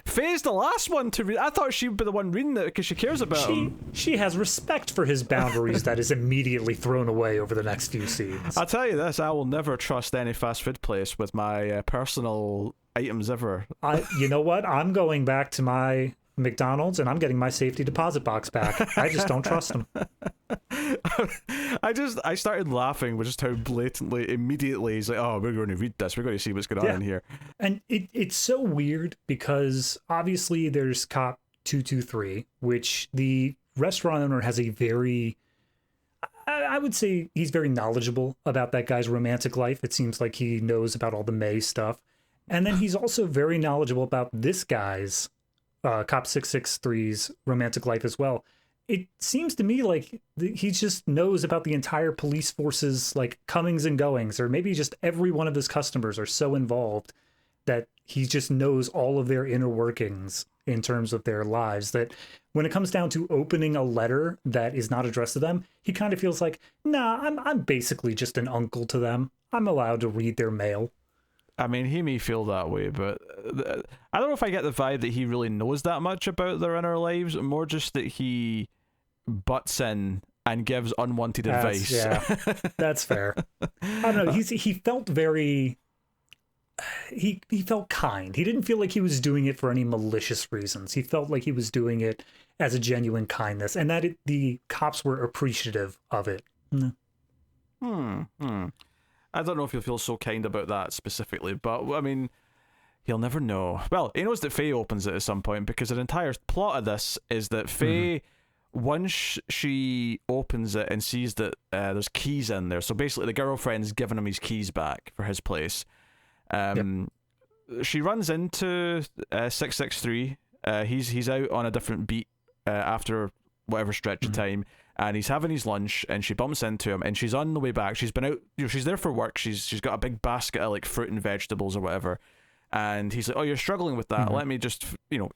Faye's the last one to read. I thought she'd be the one reading it because she cares about him. She has respect for his boundaries that is immediately thrown away over the next few scenes. I'll tell you this, I will never trust any fast food place with my personal items ever. You know what? I'm going back to my McDonald's and I'm getting my safety deposit box back. I just don't trust them. I started laughing with just how blatantly, immediately he's like, oh, we're going to read this, we're going to see what's going on in here. And it's so weird because obviously there's Cop 223, which the restaurant owner has a very, I would say he's very knowledgeable about that guy's romantic life. It seems like he knows about all the May stuff. And then he's also very knowledgeable about this guy's Cop 663's romantic life as well. It seems to me like he just knows about the entire police force's like comings and goings, or maybe just every one of his customers are so involved that he just knows all of their inner workings in terms of their lives, that when it comes down to opening a letter that is not addressed to them, he kind of feels like, nah, I'm basically just an uncle to them. I'm allowed to read their mail. I mean, he may feel that way, but I don't know if I get the vibe that he really knows that much about their inner lives, more just that he butts in and gives unwanted advice. Yeah, that's fair. I don't know. He felt very... He felt kind. He didn't feel like he was doing it for any malicious reasons. He felt like he was doing it as a genuine kindness, and that the cops were appreciative of it. I don't know if he'll feel so kind about that specifically, but I mean, he'll never know. Well, he knows that Faye opens it at some point, because the entire plot of this is that Faye, once she opens it and sees that there's keys in there, so basically the girlfriend's giving him his keys back for his place. She runs into 663. He's out on a different beat after whatever stretch of time, and he's having his lunch, and she bumps into him, and she's on the way back. She's been out, she's there for work. She's got a big basket of like fruit and vegetables or whatever, and he's like, "Oh, you're struggling with that. Let me just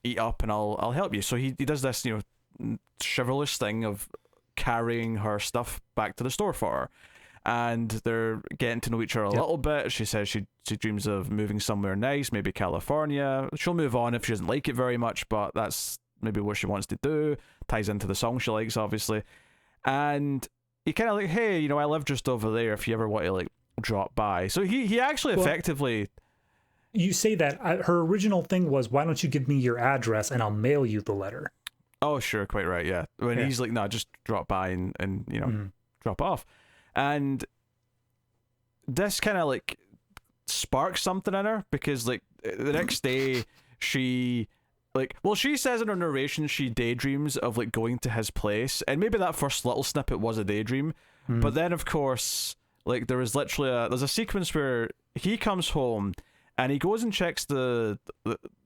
eat up, and I'll help you." So he does this chivalrous thing of carrying her stuff back to the store for her. And they're getting to know each other a little bit. She says she dreams of moving somewhere nice, maybe California. She'll move on if she doesn't like it very much, but that's maybe what she wants to do. Ties into the song she likes, obviously. And he kind of like, hey, I live just over there if you ever want to like drop by. So he actually effectively... You say that. Her original thing was, why don't you give me your address and I'll mail you the letter? Oh, sure, quite right, yeah. When he's like, no, just drop by and drop off. And this kind of like sparks something in her, because like the next day she says in her narration she daydreams of like going to his place, and maybe that first little snippet was a daydream, but then of course like there was literally there's a sequence where he comes home and he goes and checks he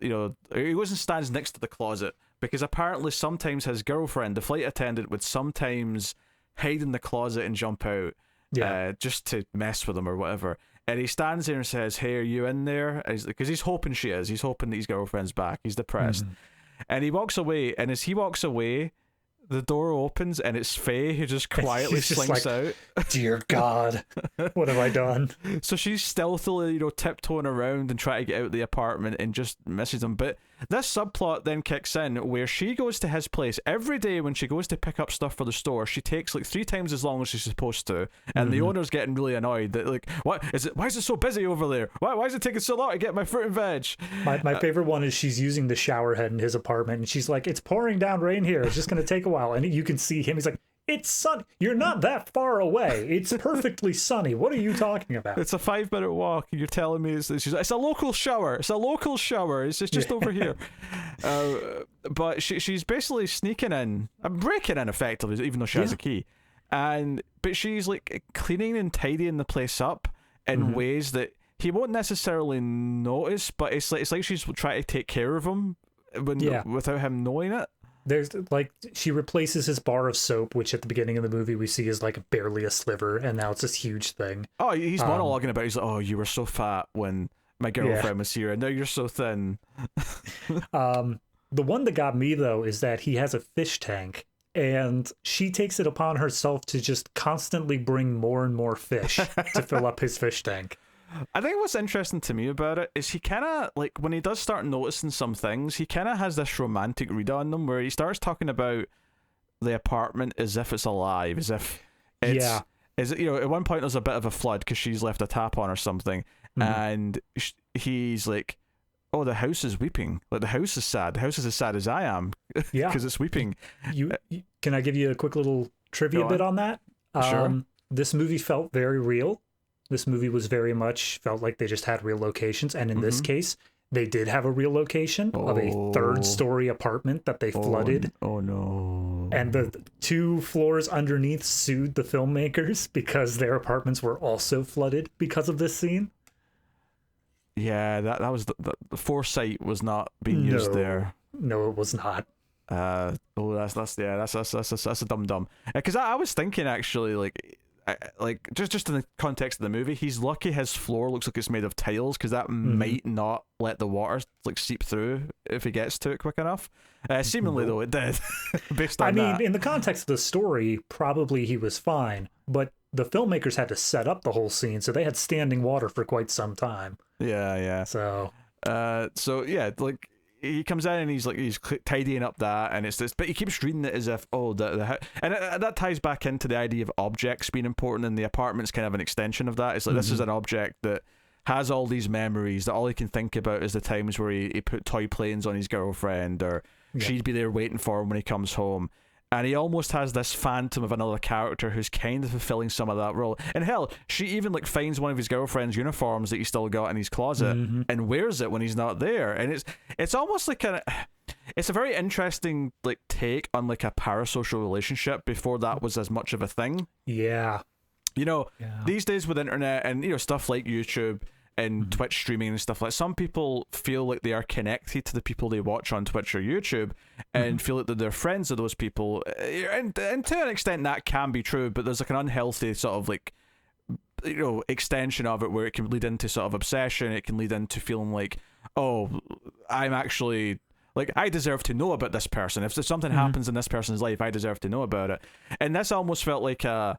goes and stands next to the closet, because apparently sometimes his girlfriend, the flight attendant, would sometimes hide in the closet and jump out just to mess with him or whatever. And he stands there and says, hey, are you in there? Because he's hoping she is. He's hoping that his girlfriend's back. He's depressed. And he walks away, and as he walks away, the door opens, and it's Faye who just quietly slinks out. Dear God, what have I done? So she's stealthily, tiptoeing around and trying to get out of the apartment and just misses him. But this subplot then kicks in where she goes to his place every day. When she goes to pick up stuff for the store, she takes like 3 times as long as she's supposed to, and the owner's getting really annoyed that like, what is it? Why is it so busy over there? Why is it taking so long to get my fruit and veg? My favorite one is she's using the shower head in his apartment, and she's like, it's pouring down rain here. It's just gonna take a while. And you can see him. He's like, it's sunny. You're not that far away. It's perfectly sunny. What are you talking about? It's a 5-minute walk, and you're telling me it's a local shower. It's a local shower. It's just over here. But she's basically sneaking in, breaking in effectively, even though she has a key. But she's like cleaning and tidying the place up in ways that he won't necessarily notice. But it's like she's trying to take care of him without him knowing it. There's like, she replaces his bar of soap, which at the beginning of the movie we see is like barely a sliver, and now it's this huge thing. Oh, he's monologuing about it. He's like, oh, you were so fat when my girlfriend was here, and now you're so thin. The one that got me though is that he has a fish tank, and she takes it upon herself to just constantly bring more and more fish to fill up his fish tank. I think what's interesting to me about it is he kind of, like, when he does start noticing some things, he kind of has this romantic read on them where he starts talking about the apartment as if it's alive, as if it's... Yeah. Is it, at one point there's a bit of a flood because she's left a tap on or something, and he's like, oh, the house is weeping. Like, the house is sad. The house is as sad as I am because it's weeping. Can I give you a quick little trivia bit on that? Sure. This movie felt very real. This movie was very much felt like they just had real locations, and in this case, they did have a real location of a 3rd-story apartment that they flooded. Oh no! And the 2 floors underneath sued the filmmakers because their apartments were also flooded because of this scene. Yeah, that was the foresight was not being used there. No, it was not. That's a dum. Because I was thinking actually just in the context of the movie, he's lucky his floor looks like it's made of tiles, because that might not let the water like seep through if he gets to it quick enough. Seemingly though it did. Based on that. In the context of the story, probably he was fine, but the filmmakers had to set up the whole scene, so they had standing water for quite some time. Yeah. So yeah, like, he comes in and he's tidying up that, and it's this, but he keeps reading it as if, oh, that ties back into the idea of objects being important, and the apartment's kind of an extension of that. It's like, this is an object that has all these memories that all he can think about is the times where he put toy planes on his girlfriend, or she'd be there waiting for him when he comes home. And he almost has this phantom of another character who's kind of fulfilling some of that role. And hell, she even like finds one of his girlfriend's uniforms that he's still got in his closet and wears it when he's not there. And it's almost like it's a very interesting like take on like a parasocial relationship before that was as much of a thing. Yeah. These days with internet and stuff like YouTube and Twitch streaming and stuff like, some people feel like they are connected to the people they watch on Twitch or YouTube and feel like they're friends of those people, and to an extent that can be true, but there's like an unhealthy sort of like extension of it where it can lead into sort of obsession. It can lead into feeling like, oh, I'm actually like, I deserve to know about this person. If something happens in this person's life, I deserve to know about it. And this almost felt like a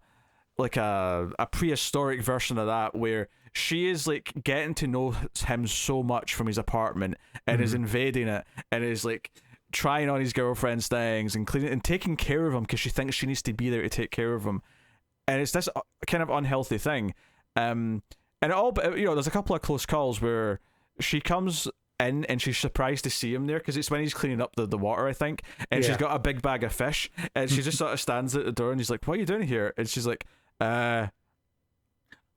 prehistoric version of that, where she is like getting to know him so much from his apartment and is invading it and is like trying on his girlfriend's things and cleaning and taking care of him because she thinks she needs to be there to take care of him. And it's this kind of unhealthy thing. And it all, there's a couple of close calls where she comes in and she's surprised to see him there because it's when he's cleaning up the water, I think, and she's got a big bag of fish and she just sort of stands at the door and he's like, what are you doing here? And she's like,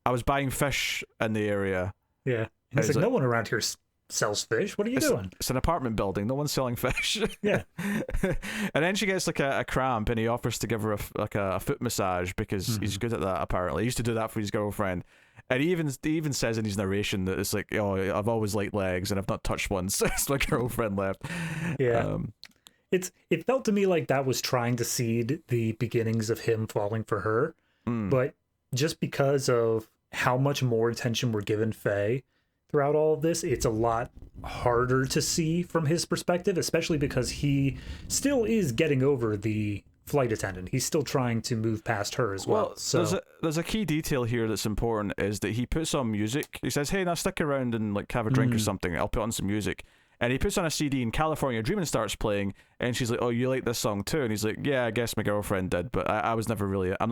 I was buying fish in the area. Yeah. And it's like, no one around here sells fish. What are you doing? It's an apartment building. No one's selling fish. Yeah. And then she gets like a cramp and he offers to give her a foot massage because he's good at that, apparently. He used to do that for his girlfriend. And he even says in his narration that it's like, oh, I've always liked legs and I've not touched one since my girlfriend left. Yeah. It felt to me like that was trying to seed the beginnings of him falling for her. But just because of how much more attention we're given Faye throughout all of this, it's a lot harder to see from his perspective, especially because he still is getting over the flight attendant. He's still trying to move past her as well. So there's a key detail here that's important, is that he puts on music. He says, hey, now stick around and like have a drink or something. I'll put on some music. And he puts on a CD and California Dreamin' starts playing, and she's like, oh, you like this song too? And he's like, yeah, I guess my girlfriend did, but I'm not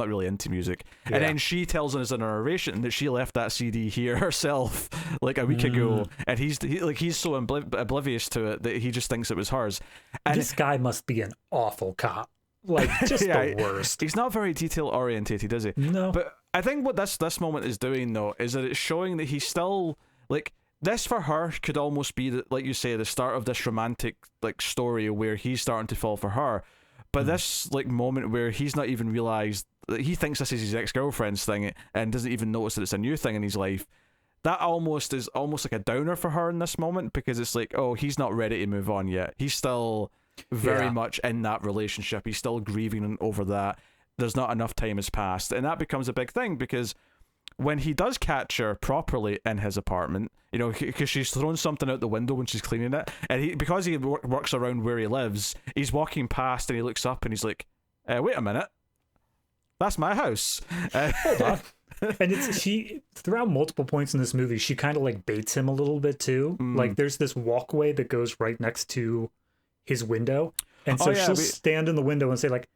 really into music. Yeah. And then she tells us in a narration that she left that CD here herself like a week ago, and he's so oblivious to it that he just thinks it was hers. And this guy must be an awful cop. Like, just the worst. He's not very detail orientated, is he? No. But I think what this moment is doing, though, is that it's showing that he's still like, this for her could almost be, like you say, the start of this romantic like story where he's starting to fall for her. But this like moment where he's not even realized that he thinks this is his ex-girlfriend's thing and doesn't even notice that it's a new thing in his life. That is almost like a downer for her in this moment, because it's like, oh, he's not ready to move on yet. He's still very much in that relationship. He's still grieving over that. There's not enough time has passed. And that becomes a big thing, because when he does catch her properly in his apartment, because she's thrown something out the window when she's cleaning it, and because he works around where he lives, he's walking past and he looks up and he's like, wait a minute, that's my house. Hold on. And she throughout multiple points in this movie, she kind of like baits him a little bit too. Like, there's this walkway that goes right next to his window, and so she'll stand in the window and say like,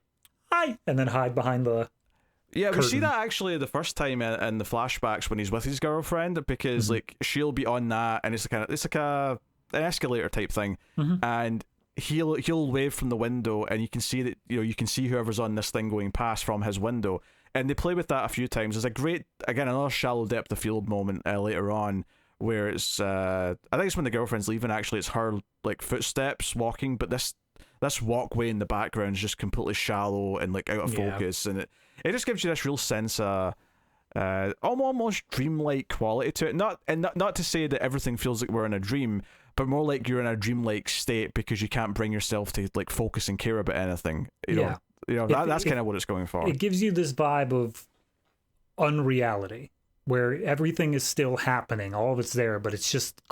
hi, and then hide behind the curtain. We see that actually the first time in the flashbacks when he's with his girlfriend, because like she'll be on that, and it's like an escalator type thing, and he'll wave from the window, and you can see that you can see whoever's on this thing going past from his window, and they play with that a few times. There's a great, again, another shallow depth of field moment later on, where it's I think it's when the girlfriend's leaving. Actually, it's her like footsteps walking, but this walkway in the background is just completely shallow and like out of focus, and it just gives you this real sense of almost dreamlike quality to it. Not to say that everything feels like we're in a dream, but more like you're in a dreamlike state because you can't bring yourself to like focus and care about anything. That's kind of what it's going for. It gives you this vibe of unreality, where everything is still happening, all of it's there, but it's just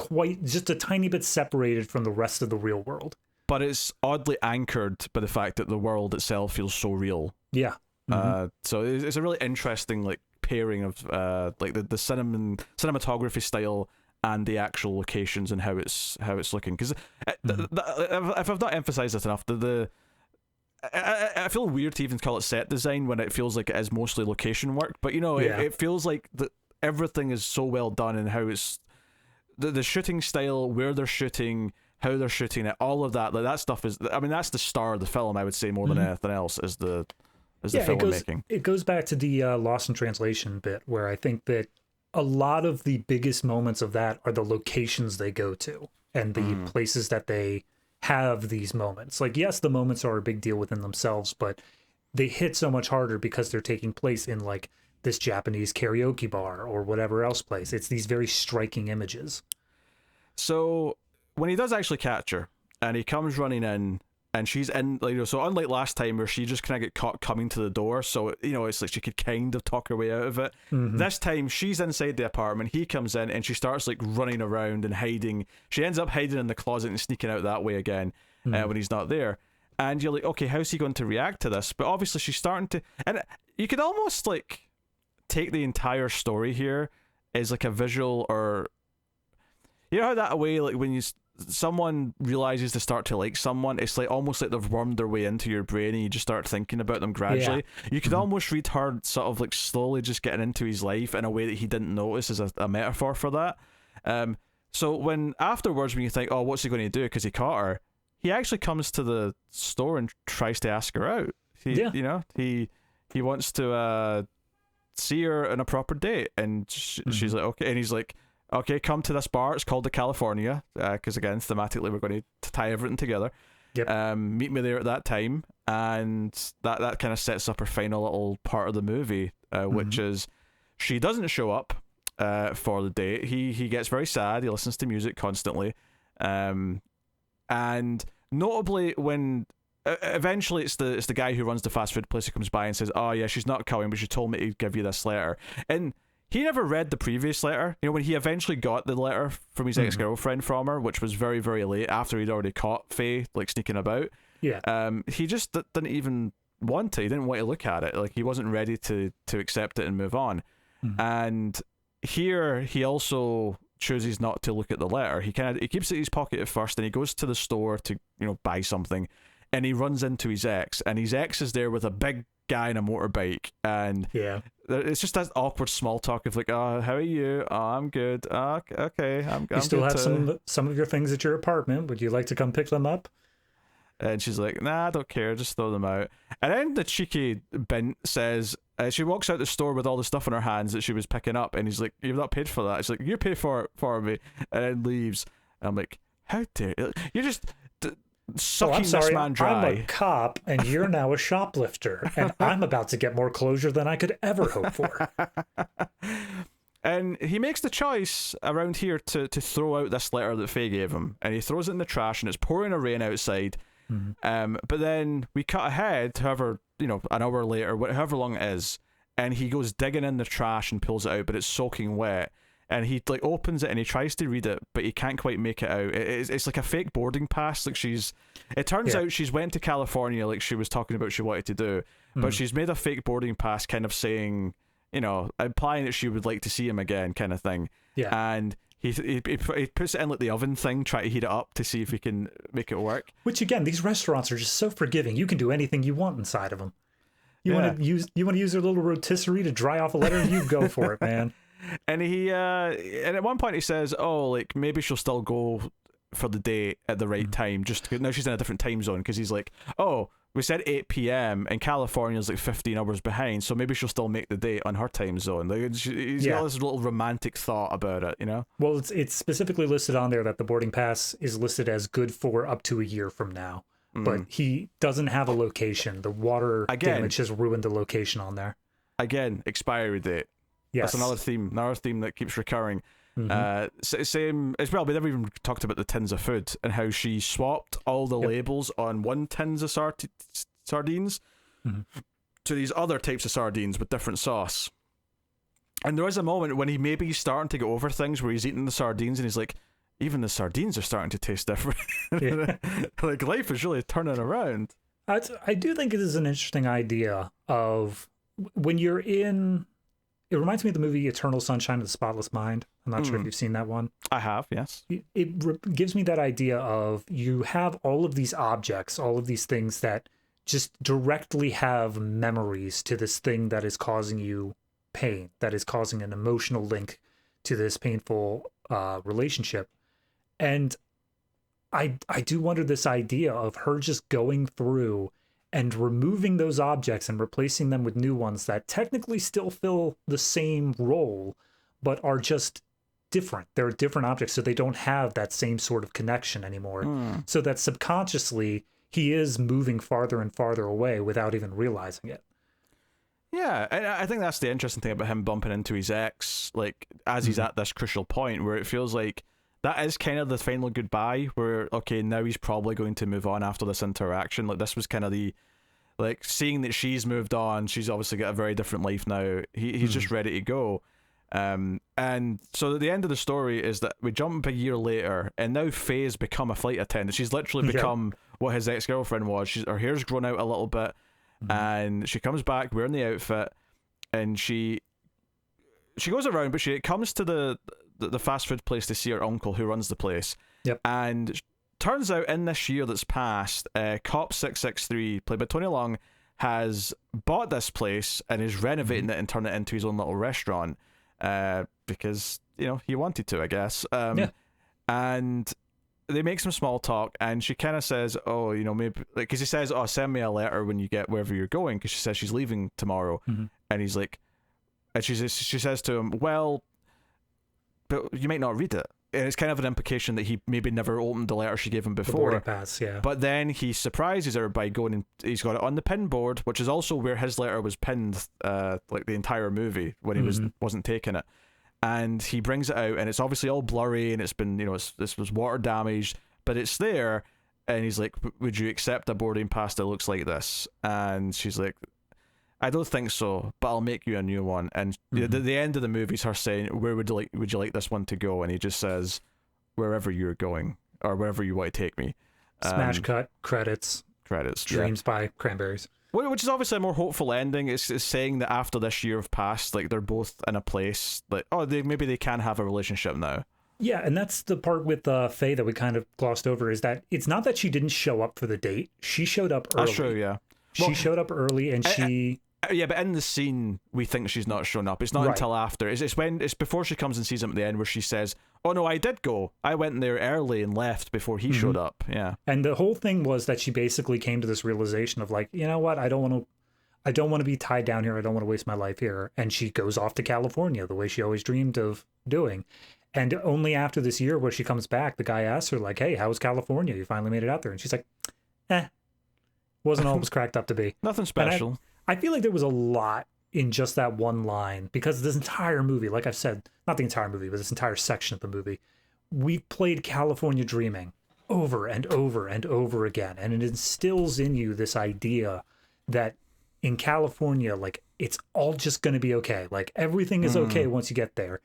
a tiny bit separated from the rest of the real world. But it's oddly anchored by the fact that the world itself feels so real. Yeah. So it's a really interesting like pairing of like the cinematography style and the actual locations and how it's looking. Because if I've not emphasized it enough, I feel weird to even call it set design when it feels like it is mostly location work. But it feels like everything is so well done, and how it's the shooting style, where they're shooting, how they're shooting it, all of that. Like that stuff is, I mean, that's the star of the film. I would say more than anything else is the filmmaking. It goes back to the Lost in Translation bit, where I think that a lot of the biggest moments of that are the locations they go to and the places that they have these moments. Like, yes, the moments are a big deal within themselves, but they hit so much harder because they're taking place in like this Japanese karaoke bar or whatever else place. It's these very striking images. So when he does actually catch her and he comes running in and she's in, like, you know, so unlike last time where she just kind of get caught coming to the door, so, you know, it's like she could kind of talk her way out of it. This time she's inside the apartment, he comes in and she starts like running around and hiding. She ends up hiding in the closet and sneaking out that way again when he's not there. And you're like, okay, how's he going to react to this? But obviously she's starting to, and you could almost like take the entire story here as like a visual, or you know how that way, like when someone realizes to start to like someone, it's like almost like they've wormed their way into your brain and you just start thinking about them gradually. You could almost read her sort of like slowly just getting into his life in a way that he didn't notice as a metaphor for that. So when afterwards, when you think, oh, what's he going to do because he caught her, he actually comes to the store and tries to ask her out. You know, he wants to see her on a proper date, and she's like, okay, and he's like, okay, come to this bar. It's called the California, because again, thematically, we're going to tie everything together. Meet me there at that time, and that kind of sets up her final little part of the movie, which is she doesn't show up for the date. He gets very sad. He listens to music constantly, and notably when eventually it's the guy who runs the fast food place who comes by and says, oh yeah, she's not coming, but she told me to give you this letter. And he never read the previous letter. You know, when he eventually got the letter from his ex-girlfriend from her, which was very, very late after he'd already caught Faye like sneaking about. He just didn't even want to. He didn't want to look at it. Like, he wasn't ready to accept it and move on. And here he also chooses not to look at the letter. He keeps it in his pocket at first, and he goes to the store to, you know, buy something, and he runs into his ex, and his ex is there with a big guy on a motorbike, and it's just that awkward small talk of like, oh, how are you? Oh, I'm good. Oh, okay, I'm you still good have too. some of your things at your apartment. Would you like to come pick them up? And she's like, nah, I don't care, just throw them out. And then the cheeky bint says, she walks out the store with all the stuff in her hands that she was picking up, and he's like, you've not paid for that. She's like, you pay for it for me, and then leaves. And I'm like, how dare you? You're just sucking this man dry. I'm a cop, and you're now a shoplifter, and I'm about to get more closure than I could ever hope for. And he makes the choice around here to throw out this letter that Faye gave him, and he throws it in the trash, and it's pouring a rain outside. But then we cut ahead, however, you know, an hour later, however long it is, and he goes digging in the trash and pulls it out, but it's soaking wet. And he like opens it and he tries to read it, but he can't quite make it out. It's like a fake boarding pass. Like it turns out she's went to California, like she was talking about she wanted to do, but she's made a fake boarding pass, kind of saying, you know, implying that she would like to see him again, kind of thing. And he puts it in like the oven thing, try to heat it up to see if he can make it work. Which again, these restaurants are just so forgiving. You can do anything you want inside of them. You want to use their little rotisserie to dry off a letter? You go for it, man. And and at one point he says, oh, like maybe she'll still go for the date at the right time, just now she's in a different time zone, because he's like, oh, we said 8 p.m. and California's like 15 hours behind, so maybe she'll still make the date on her time zone. Like, he's got this little romantic thought about it, you know? Well, it's specifically listed on there that the boarding pass is listed as good for up to a year from now. But he doesn't have a location. The water damage has ruined the location on there. Again, expiry date. Yes. That's another theme that keeps recurring. Same as well, we never even talked about the tins of food and how she swapped all the labels on one tins of sardines to these other types of sardines with different sauce. And there is a moment when he's starting to get over things where he's eating the sardines and he's like, even the sardines are starting to taste different. Like, life is really turning around. I do think it is an interesting idea of when you're in... It reminds me of the movie Eternal Sunshine of the Spotless Mind. I'm not sure if you've seen that one. I have, yes. It gives me that idea of you have all of these objects, all of these things that just directly have memories to this thing that is causing you pain, that is causing an emotional link to this painful relationship. And I do wonder this idea of her just going through and removing those objects and replacing them with new ones that technically still fill the same role, but are just different. They're different objects, so they don't have that same sort of connection anymore. So that subconsciously he is moving farther and farther away without even realizing it. Yeah, and I think that's the interesting thing about him bumping into his ex, like, as he's at this crucial point where it feels like that is kind of the final goodbye, where, okay, now he's probably going to move on after this interaction. Like, this was kind of the, like, seeing that she's moved on, she's obviously got a very different life now. He's just ready to go. And so the end of the story is that we jump a year later, and now Faye has become a flight attendant. She's literally become what his ex-girlfriend was. Her hair's grown out a little bit, and she comes back wearing the outfit, and she goes around, but she comes to the fast food place to see her uncle who runs the place. And turns out in this year that's passed, Cop 663, played by Tony Leung, has bought this place and is renovating it and turning it into his own little restaurant, because, you know, he wanted to, I guess. And they make some small talk, and she kind of says, oh, you know, maybe, like, because he says, oh, send me a letter when you get wherever you're going, because she says she's leaving tomorrow. And he's like, and she says to him, well, but you might not read it. And it's kind of an implication that he maybe never opened the letter she gave him before. The boarding pass, yeah. But then he surprises her by going and he's got it on the pin board, which is also where his letter was pinned, like the entire movie when he wasn't taking it. And he brings it out, and it's obviously all blurry, and it's been, you know, this was water damaged, but it's there. And he's like, would you accept a boarding pass that looks like this? And she's like, I don't think so, but I'll make you a new one. And the end of the movie is her saying, where would you like this one to go? And he just says, wherever you're going, or wherever you want to take me. Smash cut, credits, Dreams by Cranberries. Which is obviously a more hopeful ending. It's saying that after this year have passed, like, they're both in a place, like, oh, maybe they can have a relationship now. Yeah, and that's the part with Faye that we kind of glossed over, is that it's not that she didn't show up for the date. She showed up early. That's true, yeah. She showed up early, and she... Yeah, but in the scene, we think she's not shown up. It's not until after. It's before she comes and sees him at the end where she says, oh no, I did go. I went there early and left before he showed up. Yeah. And the whole thing was that she basically came to this realization of, like, you know what, I don't want to be tied down here. I don't want to waste my life here. And she goes off to California the way she always dreamed of doing. And only after this year where she comes back, the guy asks her, like, hey, how was California? You finally made it out there. And she's like, wasn't all it was cracked up to be. Nothing special. I feel like there was a lot in just that one line, because this entire movie, like I've said, not the entire movie, but this entire section of the movie, we've played California Dreaming over and over and over again. And it instills in you this idea that in California, like, it's all just going to be okay. Like, everything is okay once you get there.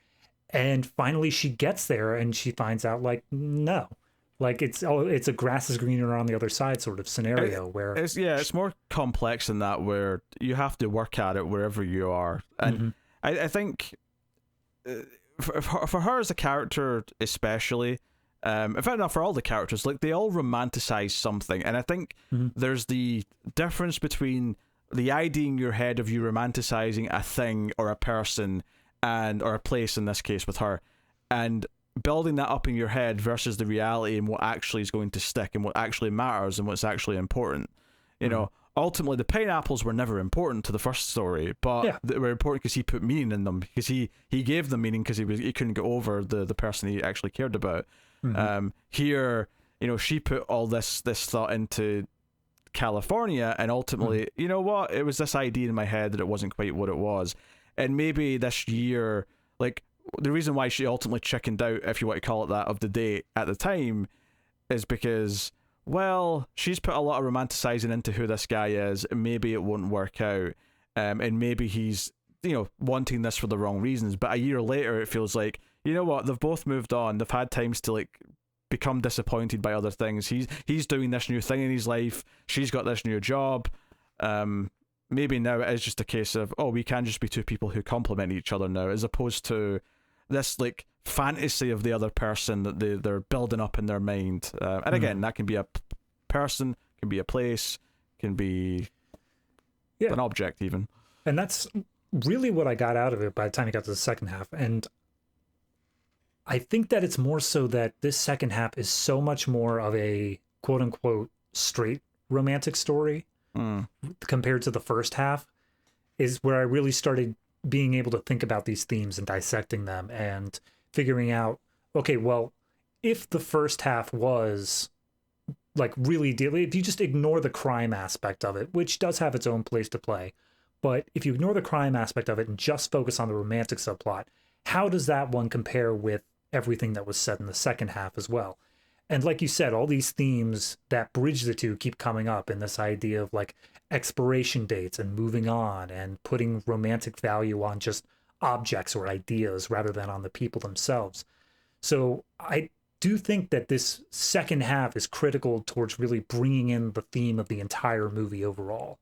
And finally she gets there and she finds out, like, no. Like, it's a grass is greener on the other side sort of scenario where... It's more complex than that, where you have to work at it wherever you are. And I think for her as a character especially, in fact, not for all the characters, like, they all romanticize something. And I think there's the difference between the idea in your head of you romanticizing a thing or a person or a place, in this case with her, and building that up in your head versus the reality and what actually is going to stick and what actually matters and what's actually important. You know, ultimately the pineapples were never important to the first story, but they were important because he put meaning in them, because he gave them meaning, because he couldn't get over the person he actually cared about. Here, you know, she put all this thought into California, and ultimately, you know what, it was this idea in my head that it wasn't quite what it was. And maybe this year, like, the reason why she ultimately chickened out, if you want to call it that, of the date at the time is because, well, she's put a lot of romanticizing into who this guy is, and maybe it won't work out, and maybe he's, you know, wanting this for the wrong reasons. But a year later, it feels like, you know what, they've both moved on. They've had times to, like, become disappointed by other things. He's doing this new thing in his life. She's got this new job. Maybe now it is just a case of, oh, we can just be two people who complement each other now, as opposed to this, like, fantasy of the other person that they're building up in their mind. And again, that can be a person, can be a place, can be an object even. And that's really what I got out of it by the time you got to the second half. And I think that it's more so that this second half is so much more of a quote unquote straight romantic story compared to the first half, is where I really started being able to think about these themes and dissecting them and figuring out, okay, well, if the first half was like really if you just ignore the crime aspect of it, which does have its own place to play, but if you ignore the crime aspect of it and just focus on the romantic subplot, how does that one compare with everything that was said in the second half as well? And like you said, all these themes that bridge the two keep coming up in this idea of like expiration dates and moving on and putting romantic value on just objects or ideas rather than on the people themselves. So I do think that this second half is critical towards really bringing in the theme of the entire movie overall.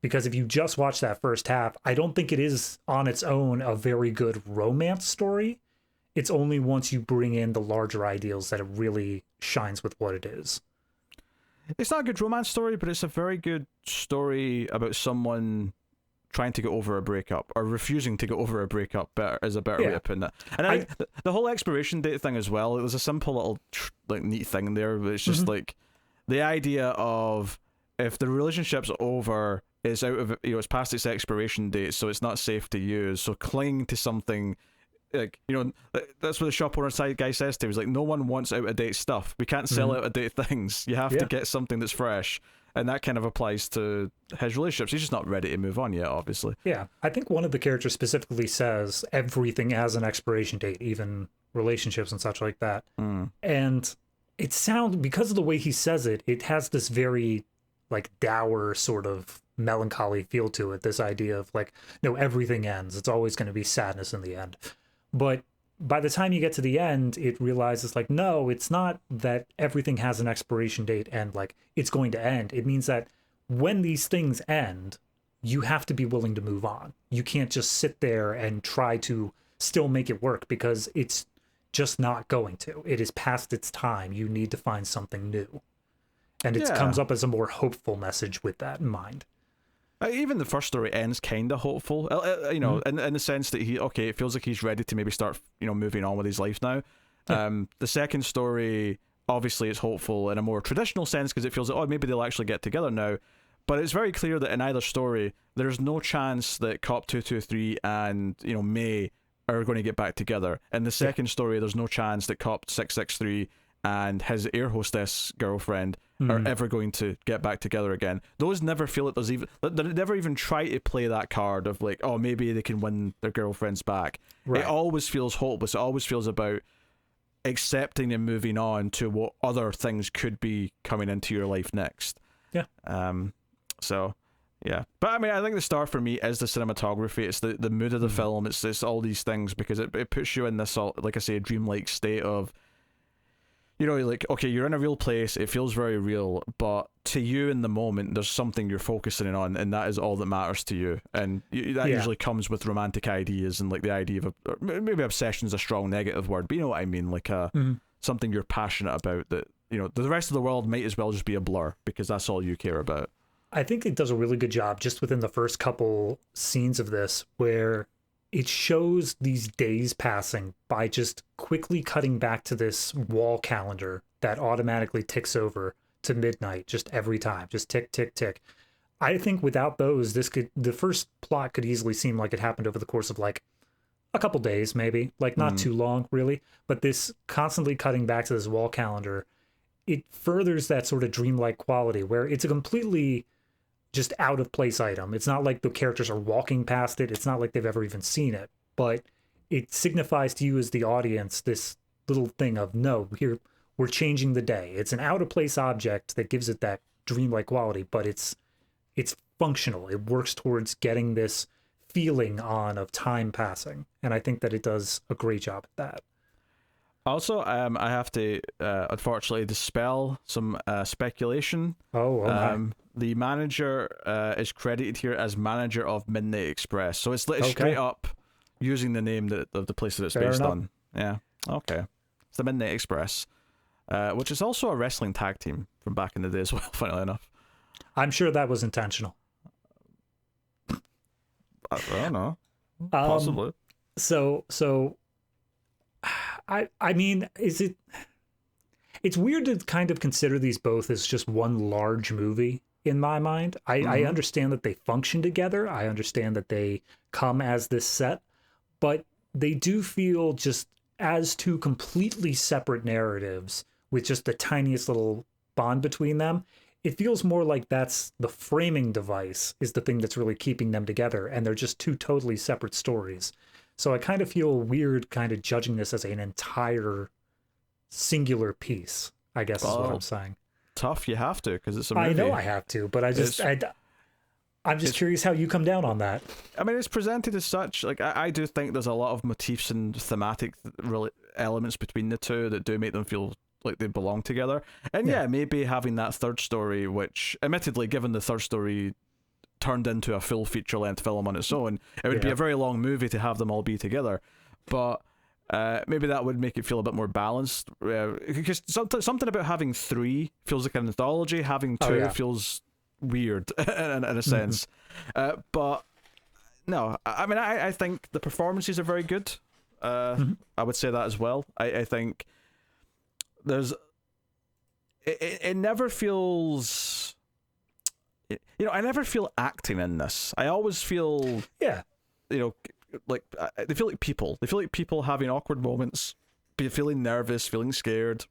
Because if you just watch that first half, I don't think it is on its own a very good romance story. It's only once you bring in the larger ideals that it really shines with what it is. It's not a good romance story, but it's a very good story about someone trying to get over a breakup or refusing to get over a breakup. Is a better way to put it. And I think the whole expiration date thing as well. It was a simple little like neat thing there, but it's just like the idea of if the relationship's over, it's out of it's past its expiration date, so it's not safe to use. So clinging to something. Like, that's what the shop owner side guy says to him. He's like, no one wants out of date stuff. We can't sell out of date things. You have to get something that's fresh. And that kind of applies to his relationships. He's just not ready to move on yet, obviously. Yeah. I think one of the characters specifically says everything has an expiration date, even relationships and such like that. And it sounds, because of the way he says it, it has this very like dour sort of melancholy feel to it. This idea of like, no, everything ends. It's always going to be sadness in the end. But by the time you get to the end, it realizes like, no, it's not that everything has an expiration date and like it's going to end. It means that when these things end, you have to be willing to move on. You can't just sit there and try to still make it work because it's just not going to. It is past its time. You need to find something new. And it comes up as a more hopeful message with that in mind. Even the first story ends kind of hopeful, in the sense that it feels like he's ready to maybe start, moving on with his life now. Yeah. The second story, obviously, is hopeful in a more traditional sense because it feels like, maybe they'll actually get together now. But it's very clear that in either story, there's no chance that Cop 223 and, May are going to get back together. In the second story, there's no chance that Cop 663 and his air hostess girlfriend are ever going to get back together again. Those never feel like they never even try to play that card of like, maybe they can win their girlfriends back. Right. It always feels hopeless. It always feels about accepting and moving on to what other things could be coming into your life next. Yeah. So, yeah. But I mean, I think the star for me is the cinematography. It's the mood of the film. It's all these things because it puts you in this, like I say, dreamlike state of, like, okay, you're in a real place, it feels very real, but to you in the moment, there's something you're focusing on, and that is all that matters to you. And that usually comes with romantic ideas and, like, the idea of, maybe obsession is a strong negative word, but you know what I mean, like, something you're passionate about that, the rest of the world might as well just be a blur, because that's all you care about. I think it does a really good job just within the first couple scenes of this, where it shows these days passing by just quickly cutting back to this wall calendar that automatically ticks over to midnight just every time, just tick, tick, tick. I think without those, the first plot could easily seem like it happened over the course of like a couple days, maybe, like not too long really, but this constantly cutting back to this wall calendar, it furthers that sort of dreamlike quality where it's a completely just out of place item. It's not like the characters are walking past it. It's not like they've ever even seen it, but it signifies to you as the audience this little thing of, no, here we're changing the day. It's an out of place object that gives it that dreamlike quality, but it's functional. It works towards getting this feeling on of time passing. And I think that it does a great job at that. Also, I have to unfortunately dispel some speculation. The manager is credited here as manager of Midnight Express, so it's straight up using the name of the place that it's based on. Yeah, okay. It's the Midnight Express, which is also a wrestling tag team from back in the day as well, funnily enough. I'm sure that was intentional. I don't know. Possibly. So I mean, it's weird to kind of consider these both as just one large movie in my mind. I understand that they function together. I understand that they come as this set, but they do feel just as two completely separate narratives with just the tiniest little bond between them. It feels more like that's the framing device is the thing that's really keeping them together, and they're just two totally separate stories. So I kind of feel weird kind of judging this as an entire singular piece, I guess is what I'm saying. Tough, you have to, because it's a movie. I know I have to, but I'm just curious how you come down on that. I mean, it's presented as such. Like, I do think there's a lot of motifs and thematic elements between the two that do make them feel like they belong together. And yeah, maybe having that third story, which, admittedly, given the third story turned into a full feature-length film on its own, it would be a very long movie to have them all be together. But maybe that would make it feel a bit more balanced. Because something about having 3 feels like an anthology. Having 2 feels weird in a sense. But no, I mean, I think the performances are very good. I would say that as well. I think there's it never feels, you know, I never feel acting in this. I always feel, you know, like they feel like people. They feel like people having awkward moments, feeling nervous, feeling scared.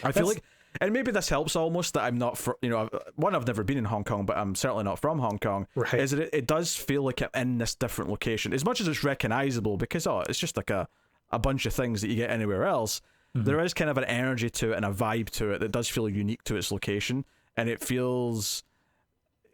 I feel like, and maybe this helps almost that I'm not from, you know, one, I've never been in Hong Kong, but I'm certainly not from Hong Kong. Right. Is that it does feel like I'm in this different location, as much as it's recognizable because it's just like a bunch of things that you get anywhere else. There is kind of an energy to it and a vibe to it that does feel unique to its location, and it feels,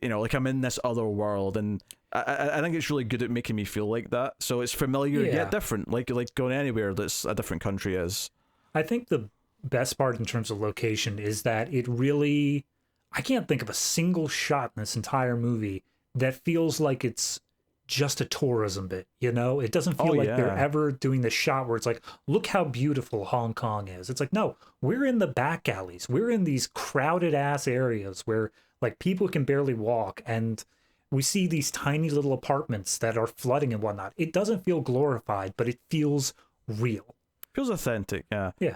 you know, like I'm in this other world, and I think it's really good at making me feel like that. So it's familiar yet different, like going anywhere that's a different country is. I think the best part in terms of location is that it really, I can't think of a single shot in this entire movie that feels like it's just a tourism bit, you know? It doesn't feel like they're ever doing the shot where it's like, look how beautiful Hong Kong is. It's like, no, we're in the back alleys. We're in these crowded ass areas where like people can barely walk, and we see these tiny little apartments that are flooding and whatnot. It doesn't feel glorified, but it feels real. Feels authentic, yeah. Yeah.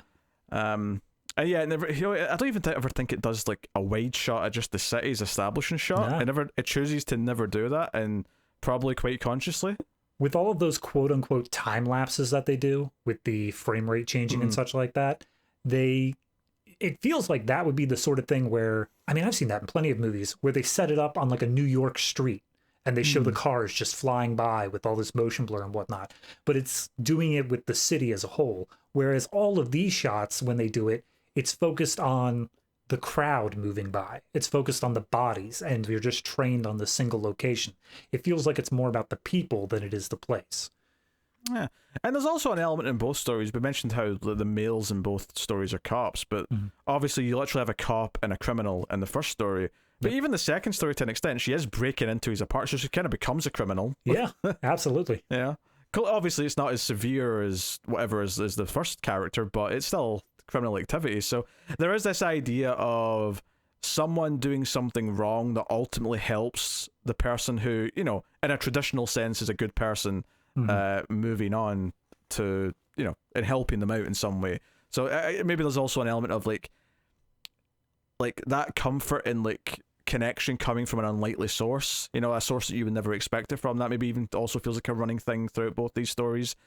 And yeah, never. You know, I don't even ever think it does like a wide shot of just the city's establishing shot. Nah. It chooses to never do that, and probably quite consciously. With all of those quote unquote time lapses that they do with the frame rate changing and such like that, it feels like that would be the sort of thing where, I mean, I've seen that in plenty of movies where they set it up on like a New York street and they show the cars just flying by with all this motion blur and whatnot, but it's doing it with the city as a whole. Whereas all of these shots, when they do it, it's focused on the crowd moving by. It's focused on the bodies, and you're just trained on the single location. It feels like it's more about the people than it is the place. Yeah, and there's also an element in both stories. We mentioned how the males in both stories are cops, but obviously you literally have a cop and a criminal in the first story. But even the second story, to an extent, she is breaking into his apartment, so she kind of becomes a criminal. Yeah, absolutely. Yeah. Obviously, it's not as severe as whatever as the first character, but it's still criminal activity. So there is this idea of someone doing something wrong that ultimately helps the person who, you know, in a traditional sense is a good person, moving on to, you know, and helping them out in some way. So maybe there's also an element of like that comfort in like connection coming from an unlikely source, you know, a source that you would never expect it from. That maybe even also feels like a running thing throughout both these stories.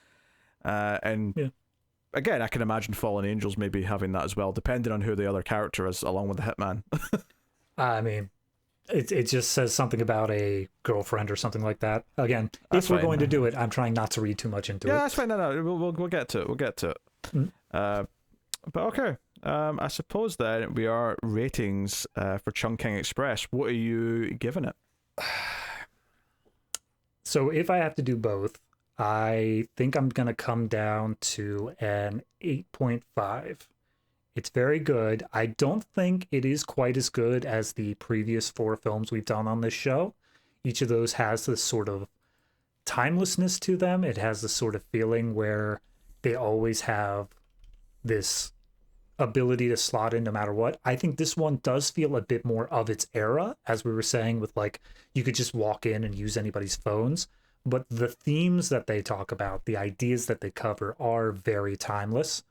Again, I can imagine Fallen Angels maybe having that as well, depending on who the other character is, along with the hitman. I mean, it just says something about a girlfriend or something like that. Again, if we're going to do it, I'm trying not to read too much into it. Yeah, that's fine. No, we'll get to it. We'll get to it. But okay, I suppose then we are ratings for Chungking Express. What are you giving it? So if I have to do both, I think I'm going to come down to an 8.5. It's very good. I don't think it is quite as good as the previous 4 films we've done on this show. Each of those has this sort of timelessness to them. It has this sort of feeling where they always have this ability to slot in no matter what. I think this one does feel a bit more of its era, as we were saying, with like, you could just walk in and use anybody's phones. but the themes that they talk about, the ideas that they cover, are very timeless.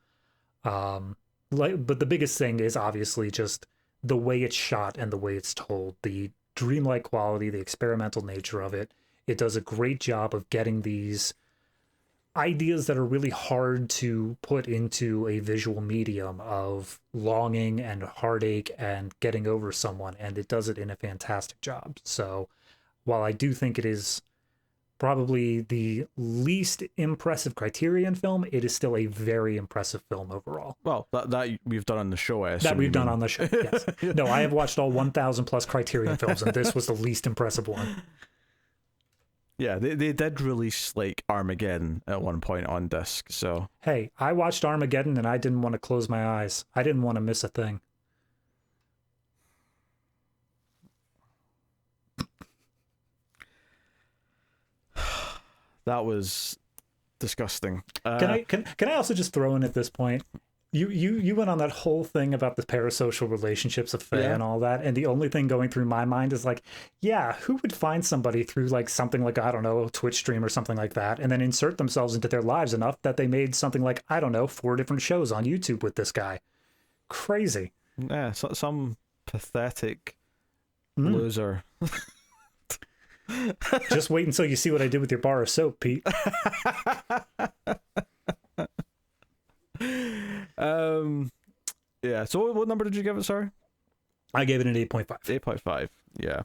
But the biggest thing is obviously just the way it's shot and the way it's told, the dreamlike quality, the experimental nature of it. It does a great job of getting these ideas that are really hard to put into a visual medium of longing and heartache and getting over someone, and it does it in a fantastic job. So while I do think it is probably the least impressive Criterion film, it is still a very impressive film overall. Well, that we've done on the show, I assume. That we've done on the show, yes. No, I have watched all 1,000 plus Criterion films, and this was the least impressive one. Yeah, they did release like Armageddon at one point on disc, so... Hey, I watched Armageddon and I didn't want to close my eyes. I didn't want to miss a thing. That was disgusting. Can I also just throw in at this point? You went on that whole thing about the parasocial relationships of Faye and all that, and the only thing going through my mind is like, yeah, who would find somebody through like something like, I don't know, a Twitch stream or something like that, and then insert themselves into their lives enough that they made something like, I don't know, 4 different shows on YouTube with this guy. Crazy. Yeah, some pathetic loser. Just wait until you see what I did with your bar of soap, Pete. Yeah, so what number did you give it, sorry? I gave it an 8.5. 8.5, yeah.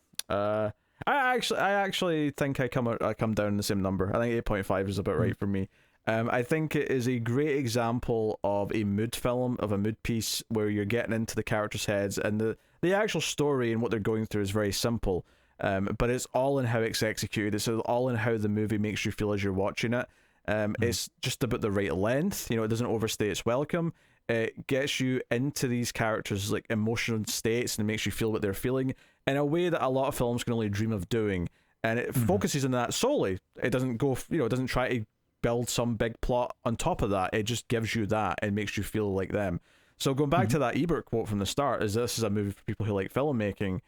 I actually think I come down the same number. I think 8.5 is about right for me. I think it is a great example of a mood film, of a mood piece, where you're getting into the characters' heads, and the actual story and what they're going through is very simple. But it's all in how it's executed. It's all in how the movie makes you feel as you're watching it. It's just about the right length. It doesn't overstay its welcome. It gets you into these characters' like emotional states and makes you feel what they're feeling in a way that a lot of films can only dream of doing. And it focuses on that solely. It doesn't go, it doesn't try to build some big plot on top of that. It just gives you that and makes you feel like them. So going back to that Ebert quote from the start, this is a movie for people who like filmmaking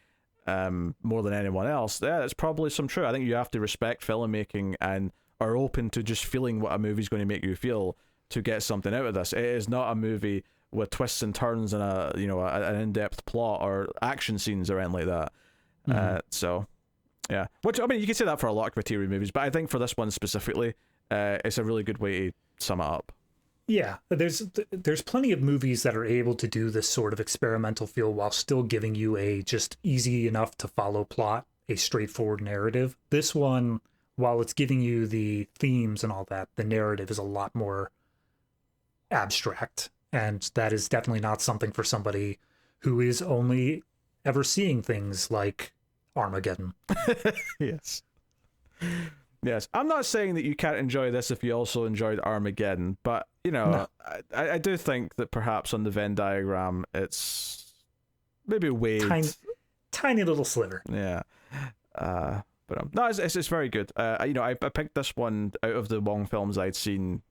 more than anyone else. Yeah, it's probably some true. I think you have to respect filmmaking and are open to just feeling what a movie's going to make you feel to get something out of this. It is not a movie with twists and turns and an in-depth plot or action scenes or anything like that. So yeah, which I mean you could say that for a lot of Criterion movies, but I think for this one specifically, it's a really good way to sum it up. Yeah, there's plenty of movies that are able to do this sort of experimental feel while still giving you a just easy enough to follow plot, a straightforward narrative. This one, while it's giving you the themes and all that, the narrative is a lot more abstract, and that is definitely not something for somebody who is only ever seeing things like Armageddon. Yes. I'm not saying that you can't enjoy this if you also enjoyed Armageddon, but no. I do think that perhaps on the Venn diagram it's maybe weighed tiny little sliver. Yeah. But no, it's very good. I picked this one out of the Wong films I'd seen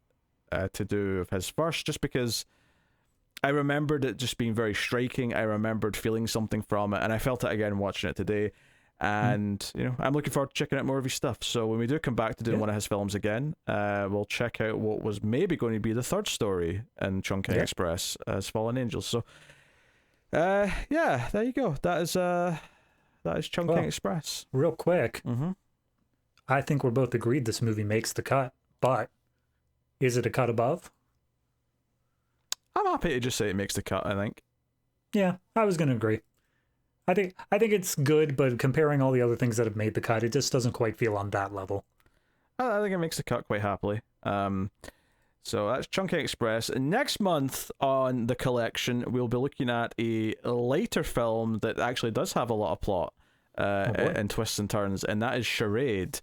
to do of his first, just because I remembered it just being very striking. I remembered feeling something from it, and I felt it again watching it today. And I'm looking forward to checking out more of his stuff. So when we do come back to doing one of his films again, we'll check out what was maybe going to be the third story in Chungking Express as Fallen Angels. So there you go. That is Chungking Express. Real quick, I think we're both agreed this movie makes the cut, but is it a cut above? I'm happy to just say it makes the cut, I think. Yeah, I was going to agree. I think it's good, but comparing all the other things that have made the cut, it just doesn't quite feel on that level. I think it makes the cut quite happily. So that's Chungking Express. Next month on the collection, we'll be looking at a later film that actually does have a lot of plot and twists and turns, and that is Charade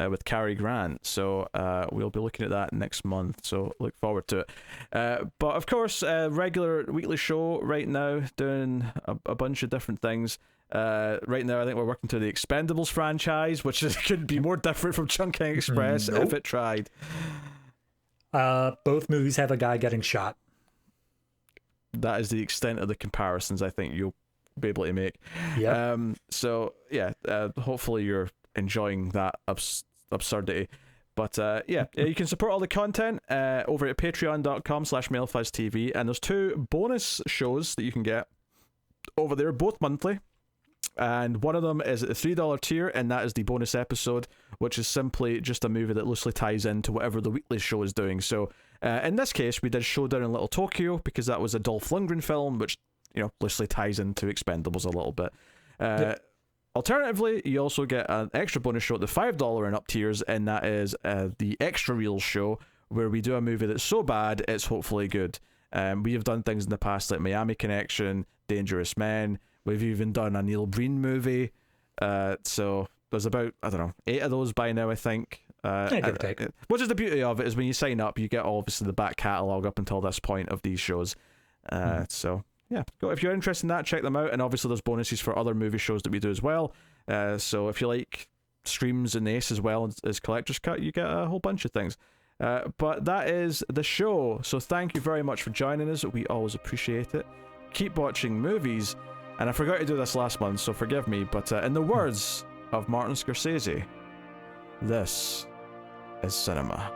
with Cary Grant. So we'll be looking at that next month, so look forward to it. But of course, regular weekly show right now, doing a bunch of different things. Right now I think we're working to the Expendables franchise, which couldn't be more different from Chungking Express if it tried. Both movies have a guy getting shot. That is the extent of the comparisons I think you'll be able to make. Yeah. So yeah, hopefully you're enjoying that absurdity. But yeah, you can support all the content over at patreon.com/MailFuzzTV, and there's 2 bonus shows that you can get over there, both monthly. And one of them is at the $3 tier, and that is the bonus episode, which is simply just a movie that loosely ties into whatever the weekly show is doing. So in this case, we did Showdown in Little Tokyo, because that was a Dolph Lundgren film, which, you know, loosely ties into Expendables a little bit. Alternatively, you also get an extra bonus show at the $5 and up tiers, and that is the Extra Reels show, where we do a movie that's so bad it's hopefully good. We have done things in the past like Miami Connection, Dangerous Men. We've even done a Neil Breen movie. So there's about, I don't know, 8 of those by now, I think. Give or take. Which is the beauty of it, is when you sign up, you get obviously the back catalogue up until this point of these shows. So yeah, go if you're interested in that, check them out. And obviously there's bonuses for other movie shows that we do as well. So if you like streams and Ace as well as Collector's Cut, you get a whole bunch of things. But that is the show. So thank you very much for joining us. We always appreciate it. Keep watching movies. And I forgot to do this last month, so forgive me. But in the words of Martin Scorsese, this is cinema.